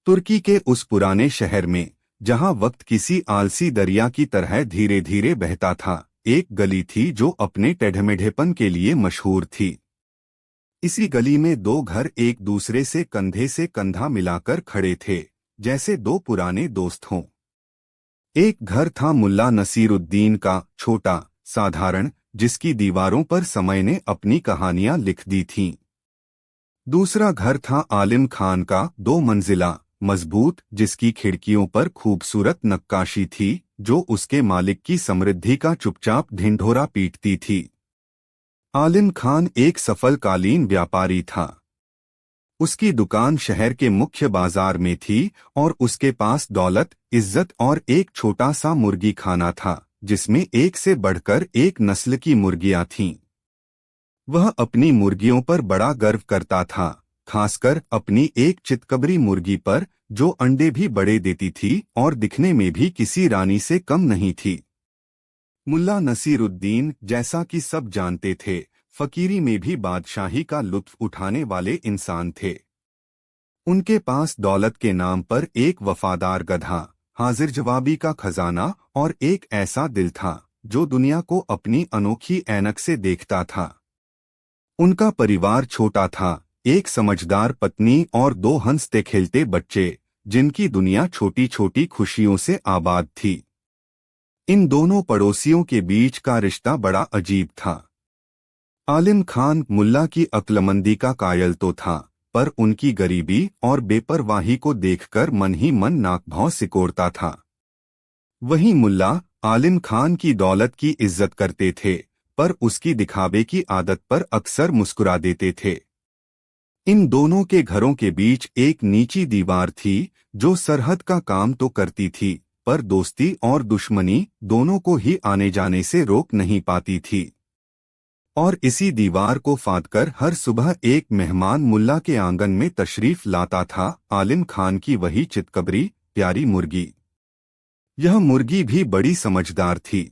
तुर्की के उस पुराने शहर में, जहां वक्त किसी आलसी दरिया की तरह धीरे धीरे बहता था, एक गली थी जो अपने टेढ़मेढ़ेपन के लिए मशहूर थी। इसी गली में दो घर एक दूसरे से कंधा मिलाकर खड़े थे, जैसे दो पुराने दोस्त हों। एक घर था मुल्ला नसीरुद्दीन का, छोटा, साधारण, जिसकी दीवारों पर समय ने अपनी कहानियां लिख दी थीं। दूसरा घर था आलिम खान का, दो मंजिला, मजबूत, जिसकी खिड़कियों पर खूबसूरत नक्काशी थी, जो उसके मालिक की समृद्धि का चुपचाप ढिंढोरा पीटती थी। आलिम खान एक सफल कालीन व्यापारी था। उसकी दुकान शहर के मुख्य बाजार में थी और उसके पास दौलत, इज्जत और एक छोटा सा मुर्गी खाना था, जिसमें एक से बढ़कर एक नस्ल की मुर्गियां थीं। वह अपनी मुर्गियों पर बड़ा गर्व करता था, खासकर अपनी एक चितकबरी मुर्गी पर, जो अंडे भी बड़े देती थी और दिखने में भी किसी रानी से कम नहीं थी। मुल्ला नसीरुद्दीन, जैसा कि सब जानते थे, फकीरी में भी बादशाही का लुत्फ उठाने वाले इंसान थे। उनके पास दौलत के नाम पर एक वफादार गधा, हाजिर जवाबी का खजाना और एक ऐसा दिल था जो दुनिया को अपनी अनोखी ऐनक से देखता था। उनका परिवार छोटा था, एक समझदार पत्नी और दो हंसते खेलते बच्चे, जिनकी दुनिया छोटी छोटी खुशियों से आबाद थी। इन दोनों पड़ोसियों के बीच का रिश्ता बड़ा अजीब था। आलिम खान मुल्ला की अक्लमंदी का कायल तो था, पर उनकी गरीबी और बेपरवाही को देखकर मन ही मन नाक भौं सिकोड़ता था। वहीं मुल्ला आलिम खान की दौलत की इज्जत करते थे, पर उसकी दिखावे की आदत पर अक्सर मुस्कुरा देते थे। इन दोनों के घरों के बीच एक नीची दीवार थी, जो सरहद का काम तो करती थी, पर दोस्ती और दुश्मनी दोनों को ही आने जाने से रोक नहीं पाती थी। और इसी दीवार को फांदकर हर सुबह एक मेहमान मुल्ला के आंगन में तशरीफ लाता था, आलिम खान की वही चितकबरी प्यारी मुर्गी। यह मुर्गी भी बड़ी समझदार थी।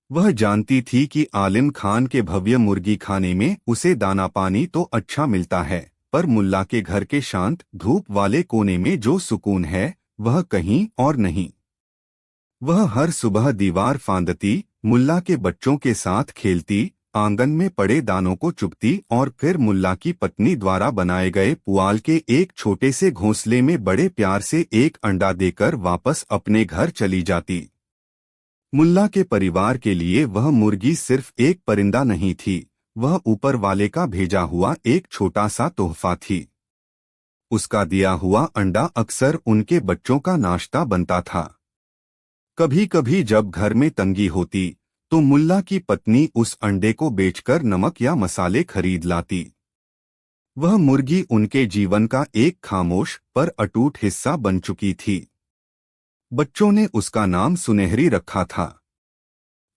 वह जानती थी कि आलिम खान के भव्य मुर्गी खाने में उसे दाना पानी तो अच्छा मिलता है, पर मुल्ला के घर के शांत धूप वाले कोने में जो सुकून है, वह कहीं और नहीं। वह हर सुबह दीवार फांदती, मुल्ला के बच्चों के साथ खेलती, आंगन में पड़े दानों को चुगती और फिर मुल्ला की पत्नी द्वारा बनाए गए पुआल के एक छोटे से घोंसले में बड़े प्यार से एक अंडा देकर वापस अपने घर चली जाती। मुल्ला के परिवार के लिए वह मुर्गी सिर्फ एक परिंदा नहीं थी, वह ऊपर वाले का भेजा हुआ एक छोटा सा तोहफा थी। उसका दिया हुआ अंडा अक्सर उनके बच्चों का नाश्ता बनता था। कभी कभी जब घर में तंगी होती, तो मुल्ला की पत्नी उस अंडे को बेचकर नमक या मसाले खरीद लाती। वह मुर्गी उनके जीवन का एक खामोश पर अटूट हिस्सा बन चुकी थी। बच्चों ने उसका नाम सुनहरी रखा था।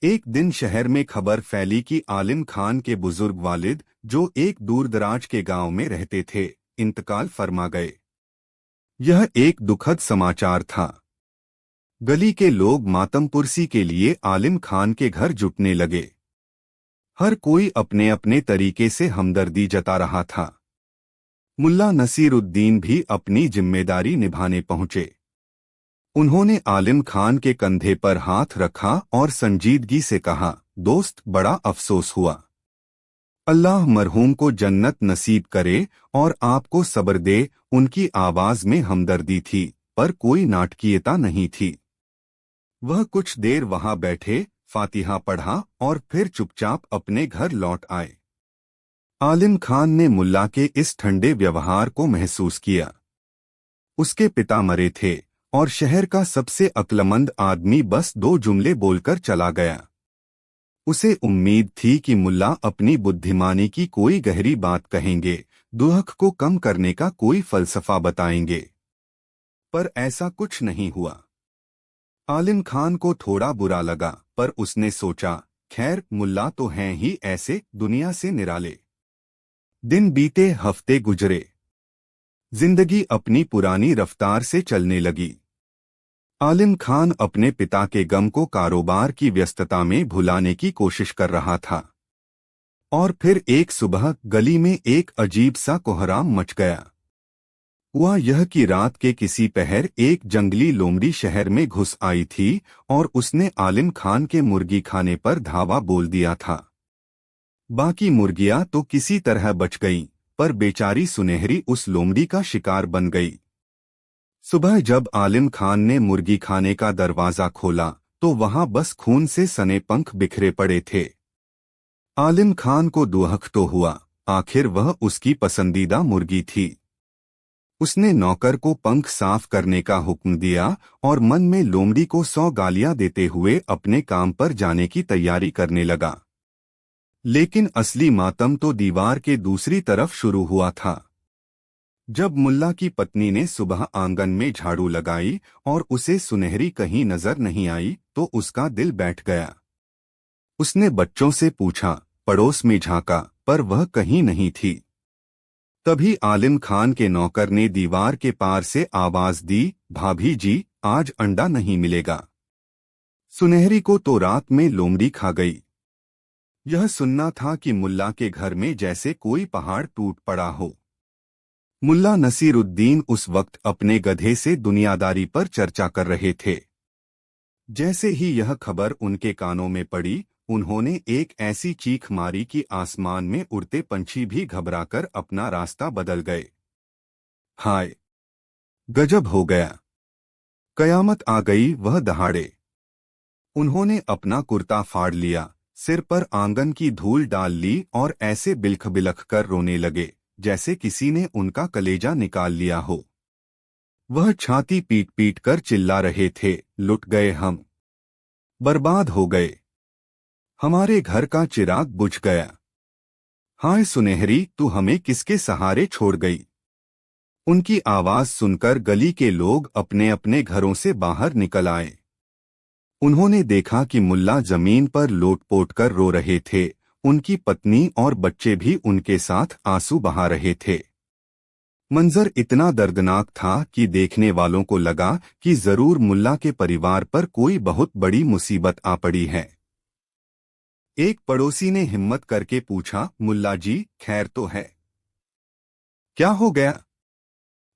एक दिन शहर में खबर फैली कि आलिम खान के बुजुर्ग वालिद, जो एक दूरदराज के गांव में रहते थे, इंतकाल फरमा गए। यह एक दुखद समाचार था। गली के लोग मातमपुरसी के लिए आलिम खान के घर जुटने लगे। हर कोई अपने अपने तरीके से हमदर्दी जता रहा था। मुल्ला नसीरुद्दीन भी अपनी जिम्मेदारी निभाने पहुंचे। उन्होंने आलिम खान के कंधे पर हाथ रखा और संजीदगी से कहा, दोस्त, बड़ा अफसोस हुआ। अल्लाह मरहूम को जन्नत नसीब करे और आपको सब्र दे। उनकी आवाज में हमदर्दी थी, पर कोई नाटकीयता नहीं थी। वह कुछ देर वहां बैठे, फातिहा पढ़ा और फिर चुपचाप अपने घर लौट आए। आलिम खान ने मुल्ला के इस ठंडे व्यवहार को महसूस किया। उसके पिता मरे थे और शहर का सबसे अक्लमंद आदमी बस दो जुमले बोलकर चला गया। उसे उम्मीद थी कि मुल्ला अपनी बुद्धिमानी की कोई गहरी बात कहेंगे, दुख को कम करने का कोई फलसफा बताएंगे, पर ऐसा कुछ नहीं हुआ। आलिम खान को थोड़ा बुरा लगा, पर उसने सोचा, खैर, मुल्ला तो हैं ही ऐसे, दुनिया से निराले। दिन बीते, हफ्ते गुजरे। जिंदगी अपनी पुरानी रफ्तार से चलने लगी। आलिम खान अपने पिता के गम को कारोबार की व्यस्तता में भुलाने की कोशिश कर रहा था। और फिर एक सुबह गली में एक अजीब सा कोहराम मच गया। हुआ यह कि रात के किसी पहर एक जंगली लोमड़ी शहर में घुस आई थी और उसने आलिम खान के मुर्गी खाने पर धावा बोल दिया था। बाकी मुर्गियां तो किसी तरह बच गईं, पर बेचारी सुनहरी उस लोमड़ी का शिकार बन गई। सुबह जब आलिम खान ने मुर्गी खाने का दरवाजा खोला तो वहां बस खून से सने पंख बिखरे पड़े थे। आलिम खान को दुहक तो हुआ, आखिर वह उसकी पसंदीदा मुर्गी थी। उसने नौकर को पंख साफ करने का हुक्म दिया और मन में लोमड़ी को 100 गालियां देते हुए अपने काम पर जाने की तैयारी करने लगा। लेकिन असली मातम तो दीवार के दूसरी तरफ शुरू हुआ था। जब मुल्ला की पत्नी ने सुबह आंगन में झाड़ू लगाई और उसे सुनहरी कहीं नजर नहीं आई तो उसका दिल बैठ गया। उसने बच्चों से पूछा, पड़ोस में झांका, पर वह कहीं नहीं थी। तभी आलिम खान के नौकर ने दीवार के पार से आवाज दी, भाभी जी, आज अंडा नहीं मिलेगा। सुनहरी को तो रात में लोमड़ी खा गई। यह सुनना था कि मुल्ला के घर में जैसे कोई पहाड़ टूट पड़ा हो। मुल्ला नसीरुद्दीन उस वक्त अपने गधे से दुनियादारी पर चर्चा कर रहे थे। जैसे ही यह खबर उनके कानों में पड़ी, उन्होंने एक ऐसी चीख मारी कि आसमान में उड़ते पंछी भी घबराकर अपना रास्ता बदल गए। हाय, गजब हो गया, कयामत आ गई। वह दहाड़े उन्होंने अपना कुर्ता फाड़ लिया, सिर पर आंगन की धूल डाल ली और ऐसे बिलख बिलख कर रोने लगे जैसे किसी ने उनका कलेजा निकाल लिया हो। वह छाती पीट पीट कर चिल्ला रहे थे, लुट गए हम, बर्बाद हो गए, हमारे घर का चिराग बुझ गया। हाय सुनहरी, तू हमें किसके सहारे छोड़ गई। उनकी आवाज सुनकर गली के लोग अपने अपने घरों से बाहर निकल आए। उन्होंने देखा कि मुल्ला जमीन पर लोट-पोट कर रो रहे थे। उनकी पत्नी और बच्चे भी उनके साथ आंसू बहा रहे थे। मंजर इतना दर्दनाक था कि देखने वालों को लगा कि जरूर मुल्ला के परिवार पर कोई बहुत बड़ी मुसीबत आ पड़ी है। एक पड़ोसी ने हिम्मत करके पूछा, मुल्ला जी, खैर तो है? क्या हो गया?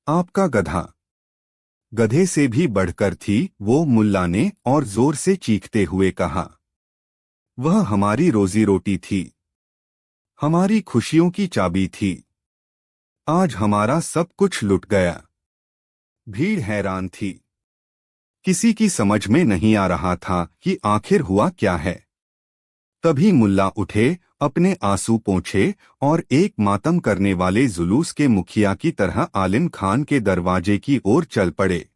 आपका गधा। गधे से भी बढ़कर थी वो, मुल्ला ने और जोर से चीखते हुए कहा। वह हमारी रोजी रोटी थी, हमारी खुशियों की चाबी थी। आज हमारा सब कुछ लुट गया। भीड़ हैरान थी। किसी की समझ में नहीं आ रहा था कि आखिर हुआ क्या है। तभी मुल्ला उठे, अपने आंसू पोंछे और एक मातम करने वाले जुलूस के मुखिया की तरह आलिम खान के दरवाजे की ओर चल पड़े।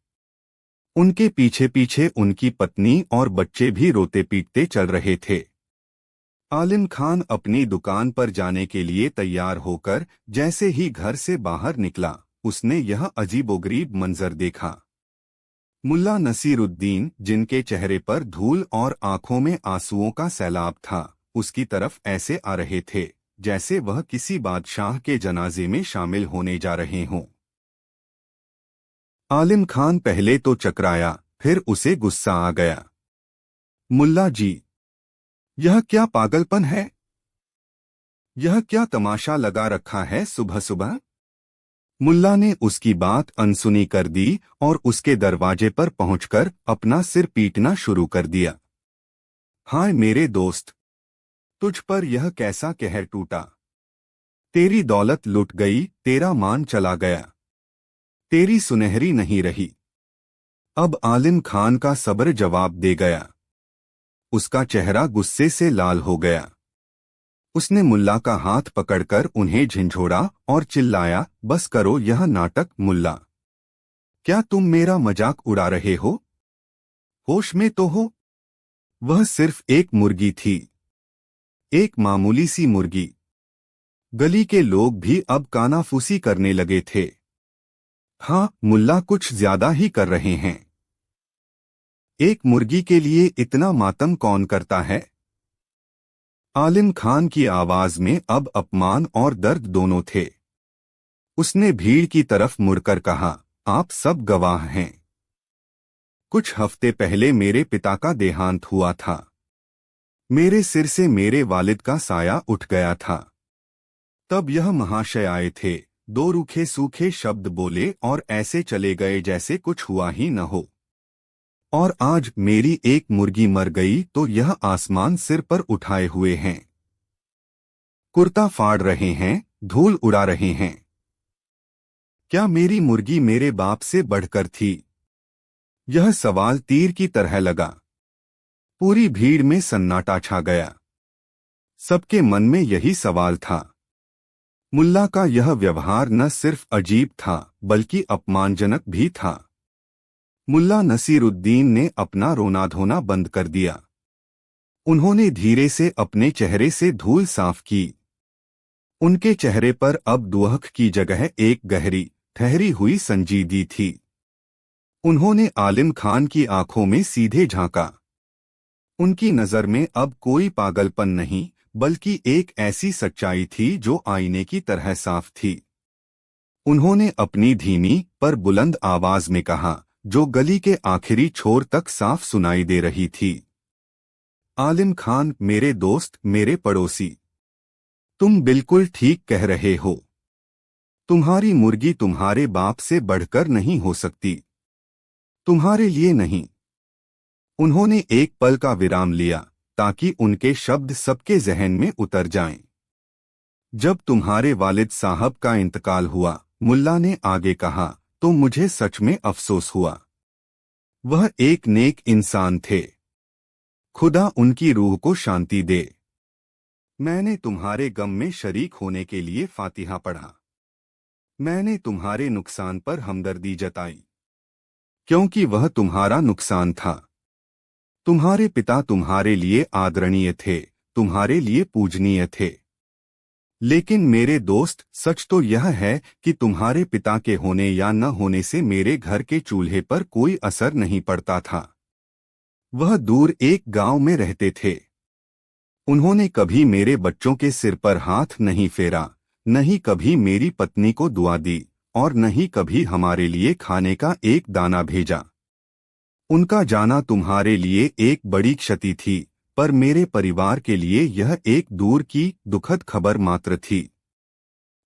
उनके पीछे पीछे उनकी पत्नी और बच्चे भी रोते पीटते चल रहे थे। आलिम खान अपनी दुकान पर जाने के लिए तैयार होकर जैसे ही घर से बाहर निकला, उसने यह अजीबोगरीब मंजर देखा। मुल्ला नसीरुद्दीन, जिनके चेहरे पर धूल और आंखों में आंसुओं का सैलाब था, उसकी तरफ ऐसे आ रहे थे जैसे वह किसी बादशाह के जनाजे में शामिल होने जा रहे हों। आलिम खान पहले तो चकराया, फिर उसे गुस्सा आ गया। मुल्ला जी, यह क्या पागलपन है? यह क्या तमाशा लगा रखा है सुबह सुबह? मुल्ला ने उसकी बात अनसुनी कर दी और उसके दरवाजे पर पहुंचकर अपना सिर पीटना शुरू कर दिया। हाय मेरे दोस्त, तुझ पर यह कैसा कहर टूटा? तेरी दौलत लुट गई, तेरा मान चला गया, तेरी सुनहरी नहीं रही। अब आलिम खान का सब्र जवाब दे गया। उसका चेहरा गुस्से से लाल हो गया। उसने मुल्ला का हाथ पकड़कर उन्हें झिंझोड़ा और चिल्लाया, बस करो यह नाटक। मुल्ला, क्या तुम मेरा मजाक उड़ा रहे हो? होश में तो हो? वह सिर्फ एक मुर्गी थी, एक मामूली सी मुर्गी। गली के लोग भी अब कानाफूसी करने लगे थे। हाँ, मुल्ला कुछ ज्यादा ही कर रहे हैं। एक मुर्गी के लिए इतना मातम कौन करता है? आलिम खान की आवाज में अब अपमान और दर्द दोनों थे। उसने भीड़ की तरफ मुड़कर कहा, आप सब गवाह हैं। कुछ हफ्ते पहले मेरे पिता का देहांत हुआ था। मेरे सिर से मेरे वालिद का साया उठ गया था। तब यह महाशय आए थे, दो रूखे सूखे शब्द बोले और ऐसे चले गए जैसे कुछ हुआ ही न हो। और आज मेरी एक मुर्गी मर गई तो यह आसमान सिर पर उठाए हुए हैं, कुर्ता फाड़ रहे हैं, धूल उड़ा रहे हैं। क्या मेरी मुर्गी मेरे बाप से बढ़कर थी? यह सवाल तीर की तरह लगा। पूरी भीड़ में सन्नाटा छा गया। सबके मन में यही सवाल था। मुल्ला का यह व्यवहार न सिर्फ अजीब था बल्कि अपमानजनक भी था। मुल्ला नसीरुद्दीन ने अपना रोना धोना बंद कर दिया। उन्होंने धीरे से अपने चेहरे से धूल साफ की। उनके चेहरे पर अब दुहक की जगह एक गहरी ठहरी हुई संजीदगी थी। उन्होंने आलिम खान की आंखों में सीधे झांका। उनकी नजर में अब कोई पागलपन नहीं बल्कि एक ऐसी सच्चाई थी जो आईने की तरह साफ थी। उन्होंने अपनी धीमी पर बुलंद आवाज में कहा, जो गली के आखिरी छोर तक साफ सुनाई दे रही थी। आलिम खान, मेरे दोस्त, मेरे पड़ोसी, तुम बिल्कुल ठीक कह रहे हो। तुम्हारी मुर्गी तुम्हारे बाप से बढ़कर नहीं हो सकती। तुम्हारे लिए नहीं। उन्होंने एक पल का विराम लिया ताकि उनके शब्द सबके जहन में उतर जाएं। जब तुम्हारे वालिद साहब का इंतकाल हुआ, मुल्ला ने आगे कहा, तो मुझे सच में अफसोस हुआ। वह एक नेक इंसान थे। खुदा उनकी रूह को शांति दे। मैंने तुम्हारे गम में शरीक होने के लिए फातिहा पढ़ा। मैंने तुम्हारे नुकसान पर हमदर्दी जताई, क्योंकि वह तुम्हारा नुकसान था। तुम्हारे पिता तुम्हारे लिए आदरणीय थे, तुम्हारे लिए पूजनीय थे। लेकिन मेरे दोस्त, सच तो यह है कि तुम्हारे पिता के होने या न होने से मेरे घर के चूल्हे पर कोई असर नहीं पड़ता था। वह दूर एक गांव में रहते थे। उन्होंने कभी मेरे बच्चों के सिर पर हाथ नहीं फेरा, न ही कभी मेरी पत्नी को दुआ दी, और न ही कभी हमारे लिए खाने का एक दाना भेजा। उनका जाना तुम्हारे लिए एक बड़ी क्षति थी, पर मेरे परिवार के लिए यह एक दूर की दुखद खबर मात्र थी।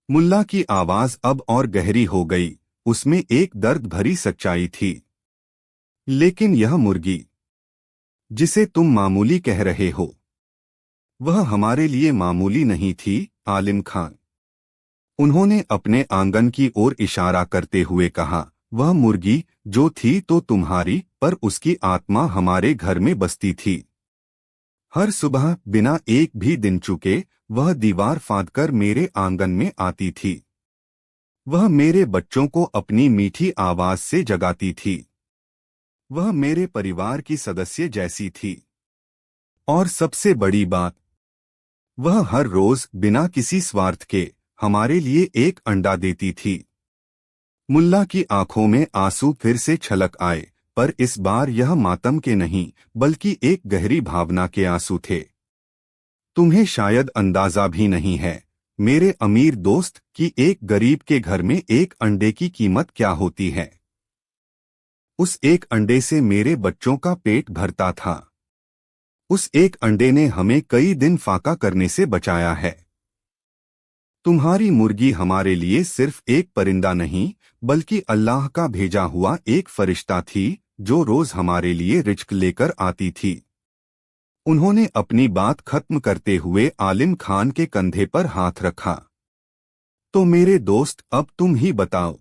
मुल्ला की आवाज अब और गहरी हो गई। उसमें एक दर्द भरी सच्चाई थी। लेकिन यह मुर्गी जिसे तुम मामूली कह रहे हो, वह हमारे लिए मामूली नहीं थी, आलिम खान। उन्होंने अपने आंगन की ओर इशारा करते हुए कहा, वह मुर्गी जो थी तो तुम्हारी, पर उसकी आत्मा हमारे घर में बसती थी। हर सुबह बिना एक भी दिन चुके वह दीवार फांदकर मेरे आंगन में आती थी। वह मेरे बच्चों को अपनी मीठी आवाज से जगाती थी। वह मेरे परिवार की सदस्य जैसी थी। और सबसे बड़ी बात, वह हर रोज बिना किसी स्वार्थ के हमारे लिए एक अंडा देती थी। मुल्ला की आंखों में आंसू फिर से छलक आए, पर इस बार यह मातम के नहीं बल्कि एक गहरी भावना के आंसू थे। तुम्हें शायद अंदाजा भी नहीं है, मेरे अमीर दोस्त, कि एक गरीब के घर में एक अंडे की कीमत क्या होती है। उस एक अंडे से मेरे बच्चों का पेट भरता था। उस एक अंडे ने हमें कई दिन फाका करने से बचाया है। तुम्हारी मुर्गी हमारे लिए सिर्फ एक परिंदा नहीं बल्कि अल्लाह का भेजा हुआ एक फरिश्ता थी, जो रोज हमारे लिए रिज्क लेकर आती थी। उन्होंने अपनी बात खत्म करते हुए आलिम खान के कंधे पर हाथ रखा। तो मेरे दोस्त, अब तुम ही बताओ,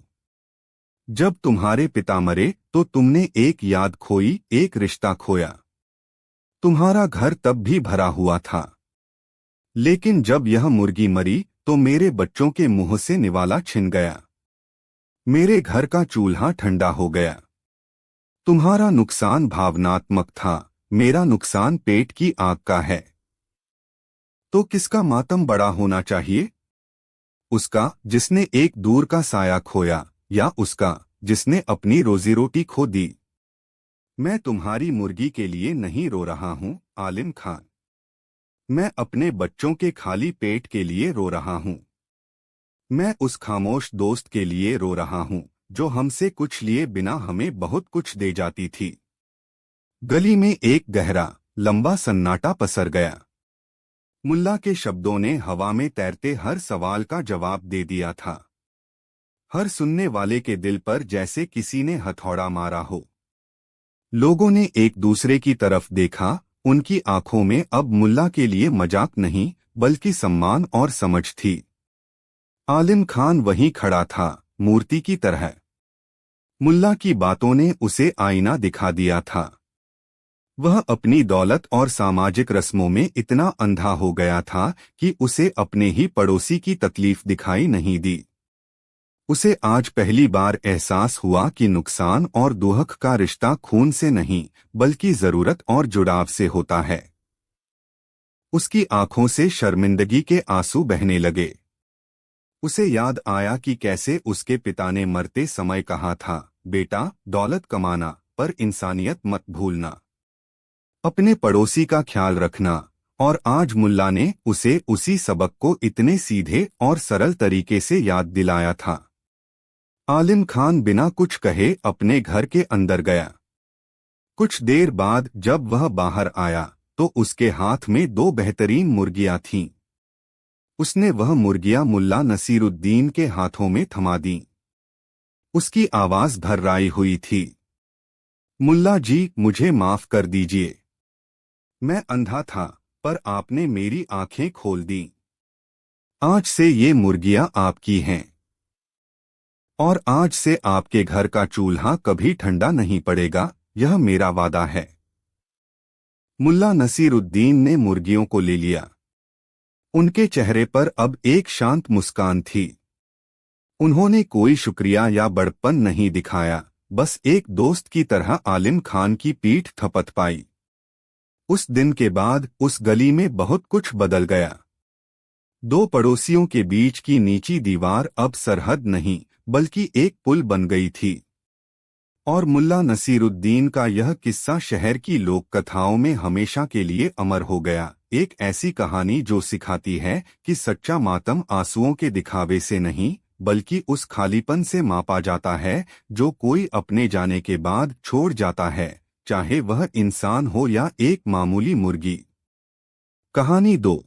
जब तुम्हारे पिता मरे तो तुमने एक याद खोई, एक रिश्ता खोया। तुम्हारा घर तब भी भरा हुआ था। लेकिन जब यह मुर्गी मरी तो मेरे बच्चों के मुंह से निवाला छिन गया। मेरे घर का चूल्हा ठंडा हो गया। तुम्हारा नुकसान भावनात्मक था, मेरा नुकसान पेट की आग का है। तो किसका मातम बड़ा होना चाहिए? उसका जिसने एक दूर का साया खोया, या उसका जिसने अपनी रोजी रोटी खो दी? मैं तुम्हारी मुर्गी के लिए नहीं रो रहा हूं, आलिम खान। मैं अपने बच्चों के खाली पेट के लिए रो रहा हूं। मैं उस खामोश दोस्त के लिए रो रहा हूं जो हमसे कुछ लिए बिना हमें बहुत कुछ दे जाती थी। गली में एक गहरा लंबा सन्नाटा पसर गया। मुल्ला के शब्दों ने हवा में तैरते हर सवाल का जवाब दे दिया था। हर सुनने वाले के दिल पर जैसे किसी ने हथौड़ा मारा हो। लोगों ने एक दूसरे की तरफ देखा। उनकी आंखों में अब मुल्ला के लिए मजाक नहीं बल्कि सम्मान और समझ थी। आलिम खान वहीं खड़ा था, मूर्ति की तरह। मुल्ला की बातों ने उसे आईना दिखा दिया था। वह अपनी दौलत और सामाजिक रस्मों में इतना अंधा हो गया था कि उसे अपने ही पड़ोसी की तकलीफ दिखाई नहीं दी। उसे आज पहली बार एहसास हुआ कि नुकसान और दुहक का रिश्ता खून से नहीं बल्कि जरूरत और जुड़ाव से होता है। उसकी आंखों से शर्मिंदगी के आंसू बहने लगे। उसे याद आया कि कैसे उसके पिता ने मरते समय कहा था, बेटा दौलत कमाना पर इंसानियत मत भूलना, अपने पड़ोसी का ख्याल रखना। और आज मुल्ला ने उसे उसी सबक को इतने सीधे और सरल तरीके से याद दिलाया था। आलिम खान बिना कुछ कहे अपने घर के अंदर गया। कुछ देर बाद जब वह बाहर आया तो उसके हाथ में 2 बेहतरीन मुर्गियां थीं। उसने वह मुर्गियां मुल्ला नसीरुद्दीन के हाथों में थमा दी। उसकी आवाज भर्राई हुई थी, मुल्ला जी मुझे माफ कर दीजिए। मैं अंधा था पर आपने मेरी आंखें खोल दी। आज से ये मुर्गियां आपकी हैं और आज से आपके घर का चूल्हा कभी ठंडा नहीं पड़ेगा, यह मेरा वादा है। मुल्ला नसीरुद्दीन ने मुर्गियों को ले लिया। उनके चेहरे पर अब एक शांत मुस्कान थी। उन्होंने कोई शुक्रिया या बड़प्पन नहीं दिखाया, बस एक दोस्त की तरह आलिम खान की पीठ थपथ पाई। उस दिन के बाद उस गली में बहुत कुछ बदल गया। 2 पड़ोसियों के बीच की नीची दीवार अब सरहद नहीं बल्कि एक पुल बन गई थी। और मुल्ला नसीरुद्दीन का यह किस्सा शहर की लोक कथाओं में हमेशा के लिए अमर हो गया। एक ऐसी कहानी जो सिखाती है कि सच्चा मातम आंसुओं के दिखावे से नहीं बल्कि उस खालीपन से मापा जाता है जो कोई अपने जाने के बाद छोड़ जाता है, चाहे वह इंसान हो या एक मामूली मुर्गी। कहानी 2।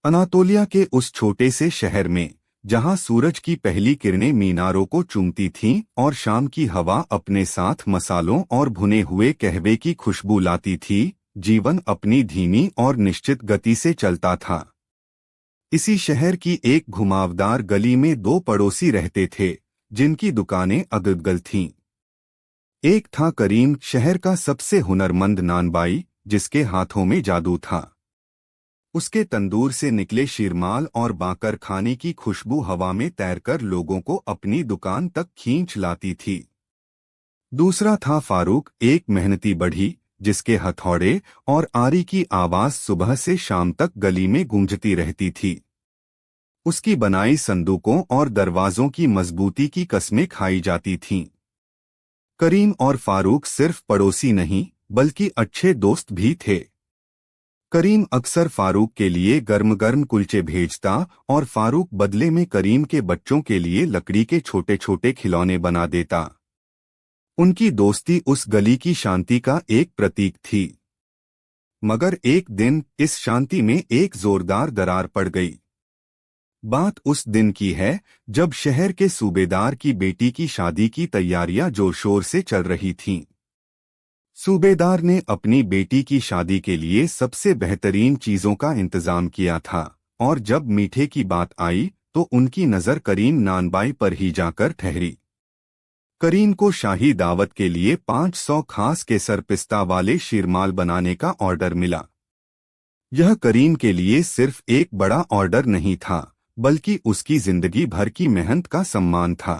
अनातोलिया के उस छोटे से शहर में जहां सूरज की पहली किरणें मीनारों को चूमती थीं और शाम की हवा अपने साथ मसालों और भुने हुए कहवे की खुशबू लाती थी, जीवन अपनी धीमी और निश्चित गति से चलता था। इसी शहर की एक घुमावदार गली में 2 पड़ोसी रहते थे जिनकी दुकानें अगल-बगल थीं। एक था करीम, शहर का सबसे हुनरमंद नानबाई जिसके हाथों में जादू था। उसके तंदूर से निकले शीरमाल और बाकर खाने की खुशबू हवा में तैरकर लोगों को अपनी दुकान तक खींच लाती थी। दूसरा था फारूक, एक मेहनती बढ़ी जिसके हथौड़े और आरी की आवाज सुबह से शाम तक गली में गूंजती रहती थी। उसकी बनाई संदूकों और दरवाजों की मजबूती की कस्में खाई जाती थीं। करीम और फारूक सिर्फ पड़ोसी नहीं बल्कि अच्छे दोस्त भी थे। करीम अक्सर फारूक के लिए गर्म गर्म कुलचे भेजता और फारूक बदले में करीम के बच्चों के लिए लकड़ी के छोटे छोटे खिलौने बना देता। उनकी दोस्ती उस गली की शांति का एक प्रतीक थी। मगर एक दिन इस शांति में एक जोरदार दरार पड़ गई। बात उस दिन की है जब शहर के सूबेदार की बेटी की शादी की तैयारियां जोर शोर से चल रही थीं। सूबेदार ने अपनी बेटी की शादी के लिए सबसे बेहतरीन चीजों का इंतजाम किया था और जब मीठे की बात आई तो उनकी नजर करीम नानबाई पर ही जाकर ठहरी। करीम को शाही दावत के लिए 500 खास केसर पिस्ता वाले शीरमाल बनाने का ऑर्डर मिला। यह करीम के लिए सिर्फ एक बड़ा ऑर्डर नहीं था बल्कि उसकी जिंदगी भर की मेहनत का सम्मान था।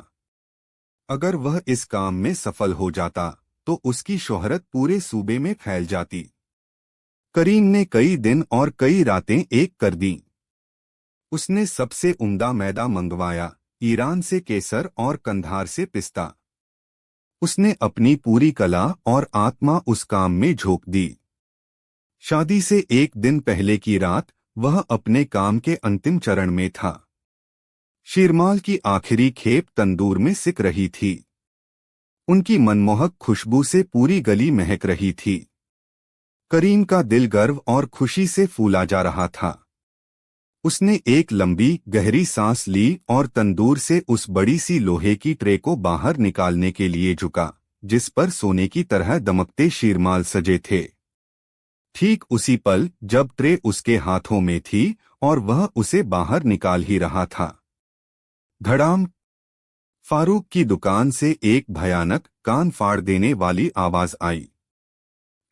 अगर वह इस काम में सफल हो जाता तो उसकी शोहरत पूरे सूबे में फैल जाती। करीम ने कई दिन और कई रातें एक कर दीं। उसने सबसे उम्दा मैदा मंगवाया, ईरान से केसर और कंधार से पिस्ता। उसने अपनी पूरी कला और आत्मा उस काम में झोंक दी। शादी से एक दिन पहले की रात वह अपने काम के अंतिम चरण में था। शीरमाल की आखिरी खेप तंदूर में सिक रही थी। उनकी मनमोहक खुशबू से पूरी गली महक रही थी। करीम का दिल गर्व और खुशी से फूला जा रहा था। उसने एक लंबी गहरी सांस ली और तंदूर से उस बड़ी सी लोहे की ट्रे को बाहर निकालने के लिए झुका, जिस पर सोने की तरह दमकते शीरमाल सजे थे। ठीक उसी पल जब ट्रे उसके हाथों में थी और वह उसे बाहर निकाल ही रहा था, धड़ाम, फारूक की दुकान से एक भयानक कान फाड़ देने वाली आवाज आई।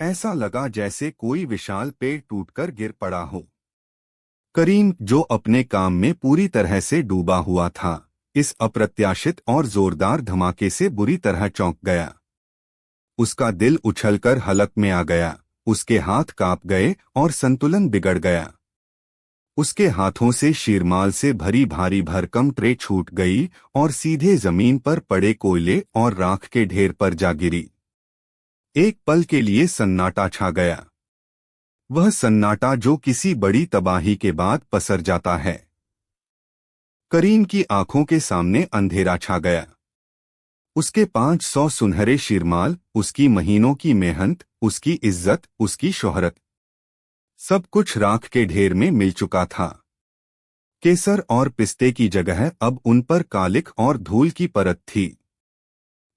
ऐसा लगा जैसे कोई विशाल पेड़ टूटकर गिर पड़ा हो। करीम, जो अपने काम में पूरी तरह से डूबा हुआ था, इस अप्रत्याशित और जोरदार धमाके से बुरी तरह चौंक गया। उसका दिल उछलकर हलक में आ गया, उसके हाथ कांप गए और संतुलन बिगड़ गया। उसके हाथों से शीरमाल से भरी भारी भरकम ट्रे छूट गई और सीधे जमीन पर पड़े कोयले और राख के ढेर पर जा गिरी। एक पल के लिए सन्नाटा छा गया, वह सन्नाटा जो किसी बड़ी तबाही के बाद पसर जाता है। करीम की आंखों के सामने अंधेरा छा गया। उसके 500 सुनहरे शीरमाल, उसकी महीनों की मेहनत, उसकी इज्जत, उसकी शोहरत, सब कुछ राख के ढेर में मिल चुका था। केसर और पिस्ते की जगह अब उन पर कालिख और धूल की परत थी।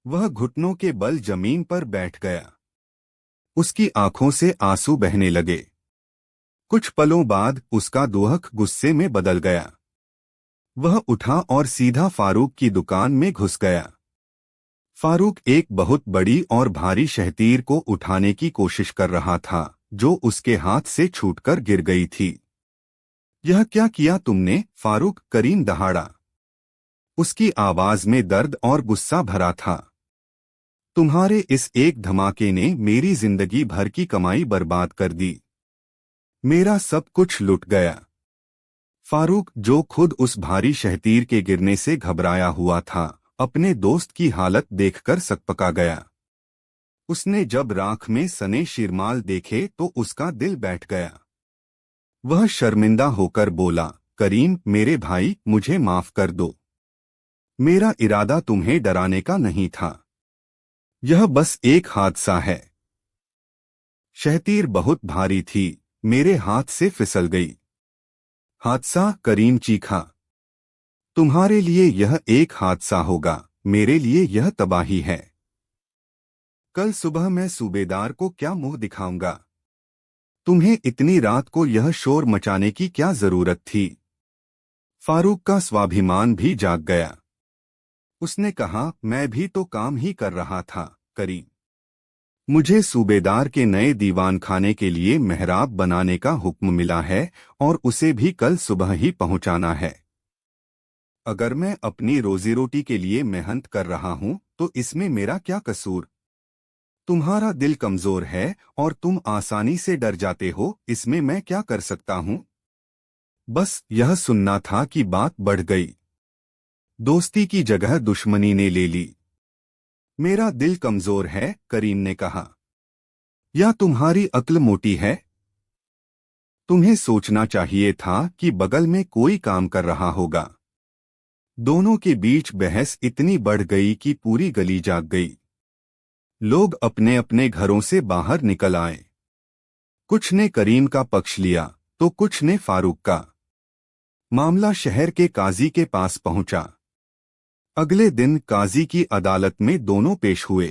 वह घुटनों के बल जमीन पर बैठ गया। उसकी आंखों से आंसू बहने लगे। कुछ पलों बाद उसका दुहक गुस्से में बदल गया। वह उठा और सीधा फारूक की दुकान में घुस गया। फारूक एक बहुत बड़ी और भारी शहतीर को उठाने की कोशिश कर रहा था, जो उसके हाथ से छूटकर गिर गई थी। यह क्या किया तुमने, फारूक? करीम दहाड़ा। उसकी आवाज में दर्द और गुस्सा भरा था। तुम्हारे इस एक धमाके ने मेरी जिंदगी भर की कमाई बर्बाद कर दी। मेरा सब कुछ लुट गया। फारूक, जो खुद उस भारी शहतीर के गिरने से घबराया हुआ था, अपने दोस्त की हालत देखकर सकपका गया। उसने जब राख में सने शीरमाल देखे तो उसका दिल बैठ गया। वह शर्मिंदा होकर बोला, करीम मेरे भाई, मुझे माफ कर दो। मेरा इरादा तुम्हें डराने का नहीं था। यह बस एक हादसा है। शहतीर बहुत भारी थी, मेरे हाथ से फिसल गई। हादसा? करीम चीखा। तुम्हारे लिए यह एक हादसा होगा, मेरे लिए यह तबाही है। कल सुबह मैं सूबेदार को क्या मुंह दिखाऊंगा? तुम्हें इतनी रात को यह शोर मचाने की क्या जरूरत थी? फारूक का स्वाभिमान भी जाग गया। उसने कहा, मैं भी तो काम ही कर रहा था करीम। मुझे सूबेदार के नए दीवान खाने के लिए मेहराब बनाने का हुक्म मिला है और उसे भी कल सुबह ही पहुंचाना है। अगर मैं अपनी रोजी रोटी के लिए मेहनत कर रहा हूं तो इसमें मेरा क्या कसूर? तुम्हारा दिल कमजोर है और तुम आसानी से डर जाते हो, इसमें मैं क्या कर सकता हूं? बस यह सुनना था कि बात बढ़ गई। दोस्ती की जगह दुश्मनी ने ले ली। मेरा दिल कमजोर है, करीम ने कहा। या तुम्हारी अक्ल मोटी है? तुम्हें सोचना चाहिए था कि बगल में कोई काम कर रहा होगा। दोनों के बीच बहस इतनी बढ़ गई कि पूरी गली जाग गई। लोग अपने अपने घरों से बाहर निकल आए। कुछ ने करीम का पक्ष लिया तो कुछ ने फारूक का। मामला शहर के काजी के पास पहुंचा। अगले दिन काजी की अदालत में दोनों पेश हुए।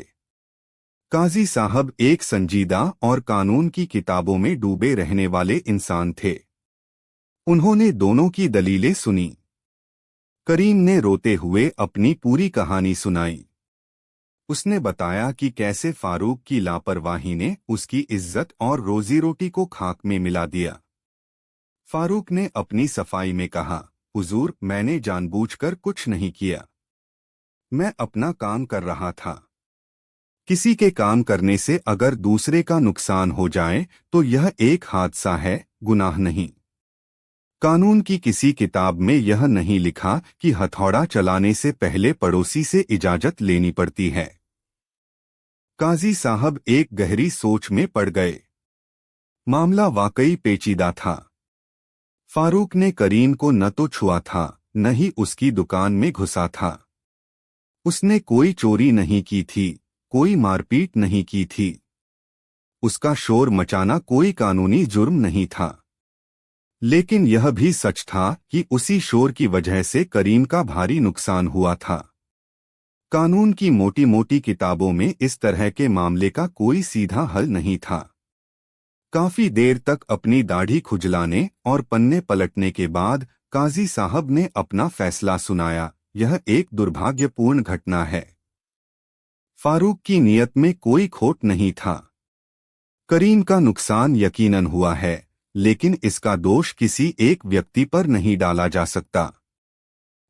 काजी साहब एक संजीदा और कानून की किताबों में डूबे रहने वाले इंसान थे। उन्होंने दोनों की दलीलें सुनी। करीम ने रोते हुए अपनी पूरी कहानी सुनाई। उसने बताया कि कैसे फारूक की लापरवाही ने उसकी इज्जत और रोजी रोटी को खाक में मिला दिया। फारूक ने अपनी सफाई में कहा, हुजूर, मैंने जानबूझकर कुछ नहीं किया। मैं अपना काम कर रहा था। किसी के काम करने से अगर दूसरे का नुकसान हो जाए तो यह एक हादसा है, गुनाह नहीं। कानून की किसी किताब में यह नहीं लिखा कि हथौड़ा चलाने से पहले पड़ोसी से इजाजत लेनी पड़ती है। काजी साहब एक गहरी सोच में पड़ गए। मामला वाकई पेचीदा था। फारूक ने करीम को न तो छुआ था, न ही उसकी दुकान में घुसा था। उसने कोई चोरी नहीं की थी, कोई मारपीट नहीं की थी। उसका शोर मचाना कोई कानूनी जुर्म नहीं था। लेकिन यह भी सच था कि उसी शोर की वजह से करीम का भारी नुकसान हुआ था। कानून की मोटी मोटी किताबों में इस तरह के मामले का कोई सीधा हल नहीं था। काफी देर तक अपनी दाढ़ी खुजलाने और पन्ने पलटने के बाद काजी साहब ने अपना फैसला सुनाया। यह एक दुर्भाग्यपूर्ण घटना है। फारूक की नीयत में कोई खोट नहीं था। करीम का नुकसान यकीनन हुआ है, लेकिन इसका दोष किसी एक व्यक्ति पर नहीं डाला जा सकता।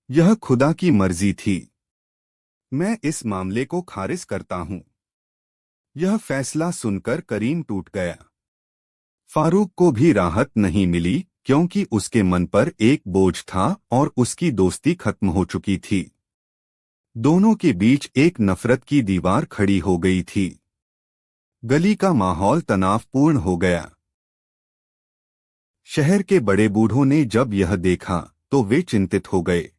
यह खुदा की मर्जी थी। मैं इस मामले को खारिज करता हूं। यह फैसला सुनकर करीम टूट गया। फारूक को भी राहत नहीं मिली, क्योंकि उसके मन पर एक बोझ था और उसकी दोस्ती खत्म हो चुकी थी। दोनों के बीच एक नफरत की दीवार खड़ी हो गई थी। गली का माहौल तनावपूर्ण हो गया। शहर के बड़े बूढ़ों ने जब यह देखा तो वे चिंतित हो गए।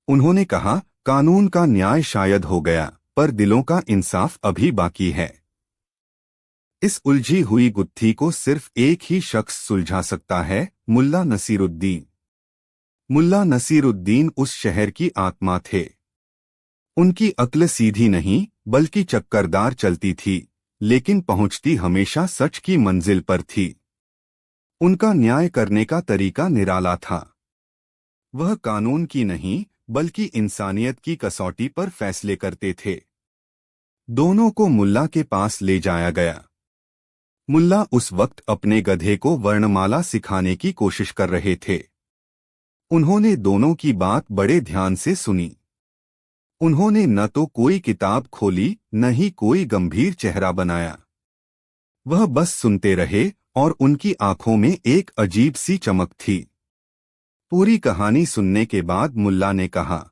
उन्होंने कहा, कानून का न्याय शायद हो गया, पर दिलों का इंसाफ अभी बाकी है। इस उलझी हुई गुत्थी को सिर्फ एक ही शख्स सुलझा सकता है, मुल्ला नसीरुद्दीन। मुल्ला नसीरुद्दीन उस शहर की आत्मा थे। उनकी अक्ल सीधी नहीं बल्कि चक्करदार चलती थी, लेकिन पहुंचती हमेशा सच की मंजिल पर थी। उनका न्याय करने का तरीका निराला था। वह कानून की नहीं बल्कि इंसानियत की कसौटी पर फैसले करते थे। दोनों को मुल्ला के पास ले जाया गया। मुल्ला उस वक्त अपने गधे को वर्णमाला सिखाने की कोशिश कर रहे थे। उन्होंने दोनों की बात बड़े ध्यान से सुनी। उन्होंने न तो कोई किताब खोली न ही कोई गंभीर चेहरा बनाया। वह बस सुनते रहे और उनकी आंखों में एक अजीब सी चमक थी। पूरी कहानी सुनने के बाद मुल्ला ने कहा,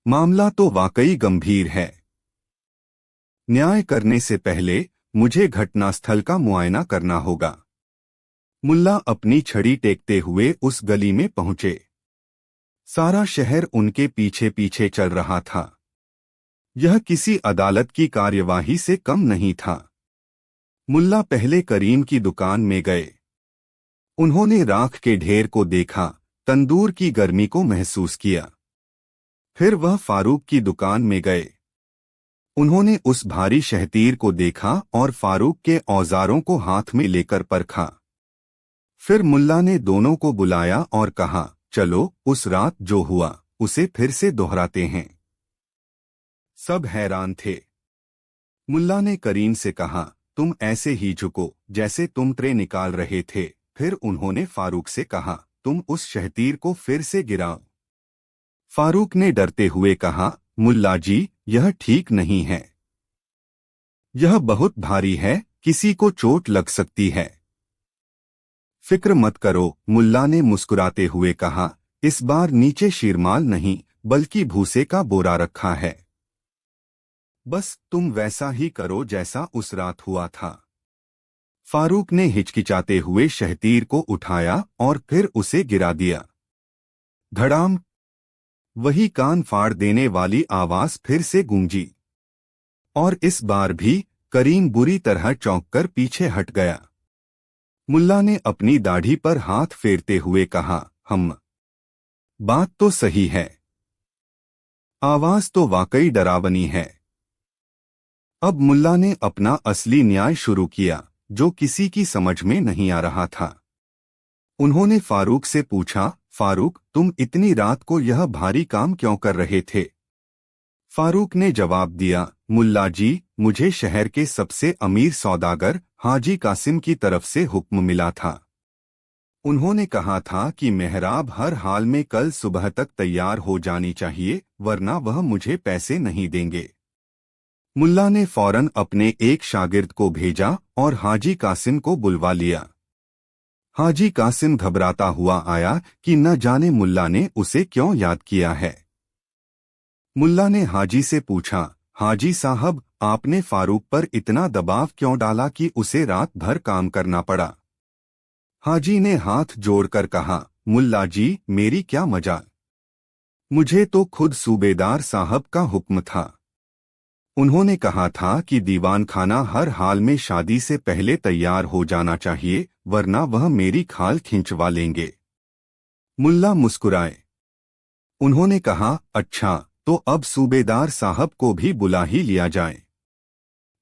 मामला तो वाकई गंभीर है। न्याय करने से पहले मुझे घटनास्थल का मुआयना करना होगा। मुल्ला अपनी छड़ी टेकते हुए उस गली में पहुंचे। सारा शहर उनके पीछे पीछे चल रहा था। यह किसी अदालत की कार्यवाही से कम नहीं था। मुल्ला पहले करीम की दुकान में गए। उन्होंने राख के ढेर को देखा, तंदूर की गर्मी को महसूस किया। फिर वह फारूक की दुकान में गए। उन्होंने उस भारी शहतीर को देखा और फारूक के औजारों को हाथ में लेकर परखा। फिर मुल्ला ने दोनों को बुलाया और कहा, चलो उस रात जो हुआ उसे फिर से दोहराते हैं। सब हैरान थे। मुल्ला ने करीम से कहा, तुम ऐसे ही झुको जैसे तुम ट्रे निकाल रहे थे। फिर उन्होंने फारूक से कहा, तुम उस शहतीर को फिर से गिराओ। फारूक ने डरते हुए कहा, मुल्ला जी, यह ठीक नहीं है। यह बहुत भारी है, किसी को चोट लग सकती है। फिक्र मत करो, मुल्ला ने मुस्कुराते हुए कहा, इस बार नीचे शीरमाल नहीं बल्कि भूसे का बोरा रखा है। बस तुम वैसा ही करो जैसा उस रात हुआ था। फारूक ने हिचकिचाते हुए शहतीर को उठाया और फिर उसे गिरा दिया। धड़ाम! वही कान फाड़ देने वाली आवाज फिर से गूंजी। और इस बार भी करीम बुरी तरह चौंककर पीछे हट गया। मुल्ला ने अपनी दाढ़ी पर हाथ फेरते हुए कहा, बात तो सही है। आवाज तो वाकई डरावनी है। अब मुल्ला ने अपना असली न्याय शुरू किया, जो किसी की समझ में नहीं आ रहा था। उन्होंने फारूक से पूछा, फारूक, तुम इतनी रात को यह भारी काम क्यों कर रहे थे? फारूक ने जवाब दिया, मुल्ला जी, मुझे शहर के सबसे अमीर सौदागर हाजी कासिम की तरफ से हुक्म मिला था। उन्होंने कहा था कि मेहराब हर हाल में कल सुबह तक तैयार हो जानी चाहिए, वरना वह मुझे पैसे नहीं देंगे। मुल्ला ने फौरन अपने एक शागिर्द को भेजा और हाजी कासिम को बुलवा लिया। हाजी कासिम घबराता हुआ आया कि न जाने मुल्ला ने उसे क्यों याद किया है। मुल्ला ने हाजी से पूछा, हाजी साहब, आपने फारूक पर इतना दबाव क्यों डाला कि उसे रात भर काम करना पड़ा? हाजी ने हाथ जोड़कर कहा, मुल्ला जी, मेरी क्या मजाल। मुझे तो खुद सूबेदार साहब का हुक्म था। उन्होंने कहा था कि दीवान खाना हर हाल में शादी से पहले तैयार हो जाना चाहिए, वरना वह मेरी खाल खिंचवा लेंगे। मुल्ला मुस्कुराए। उन्होंने कहा, अच्छा, तो अब सूबेदार साहब को भी बुला ही लिया जाए।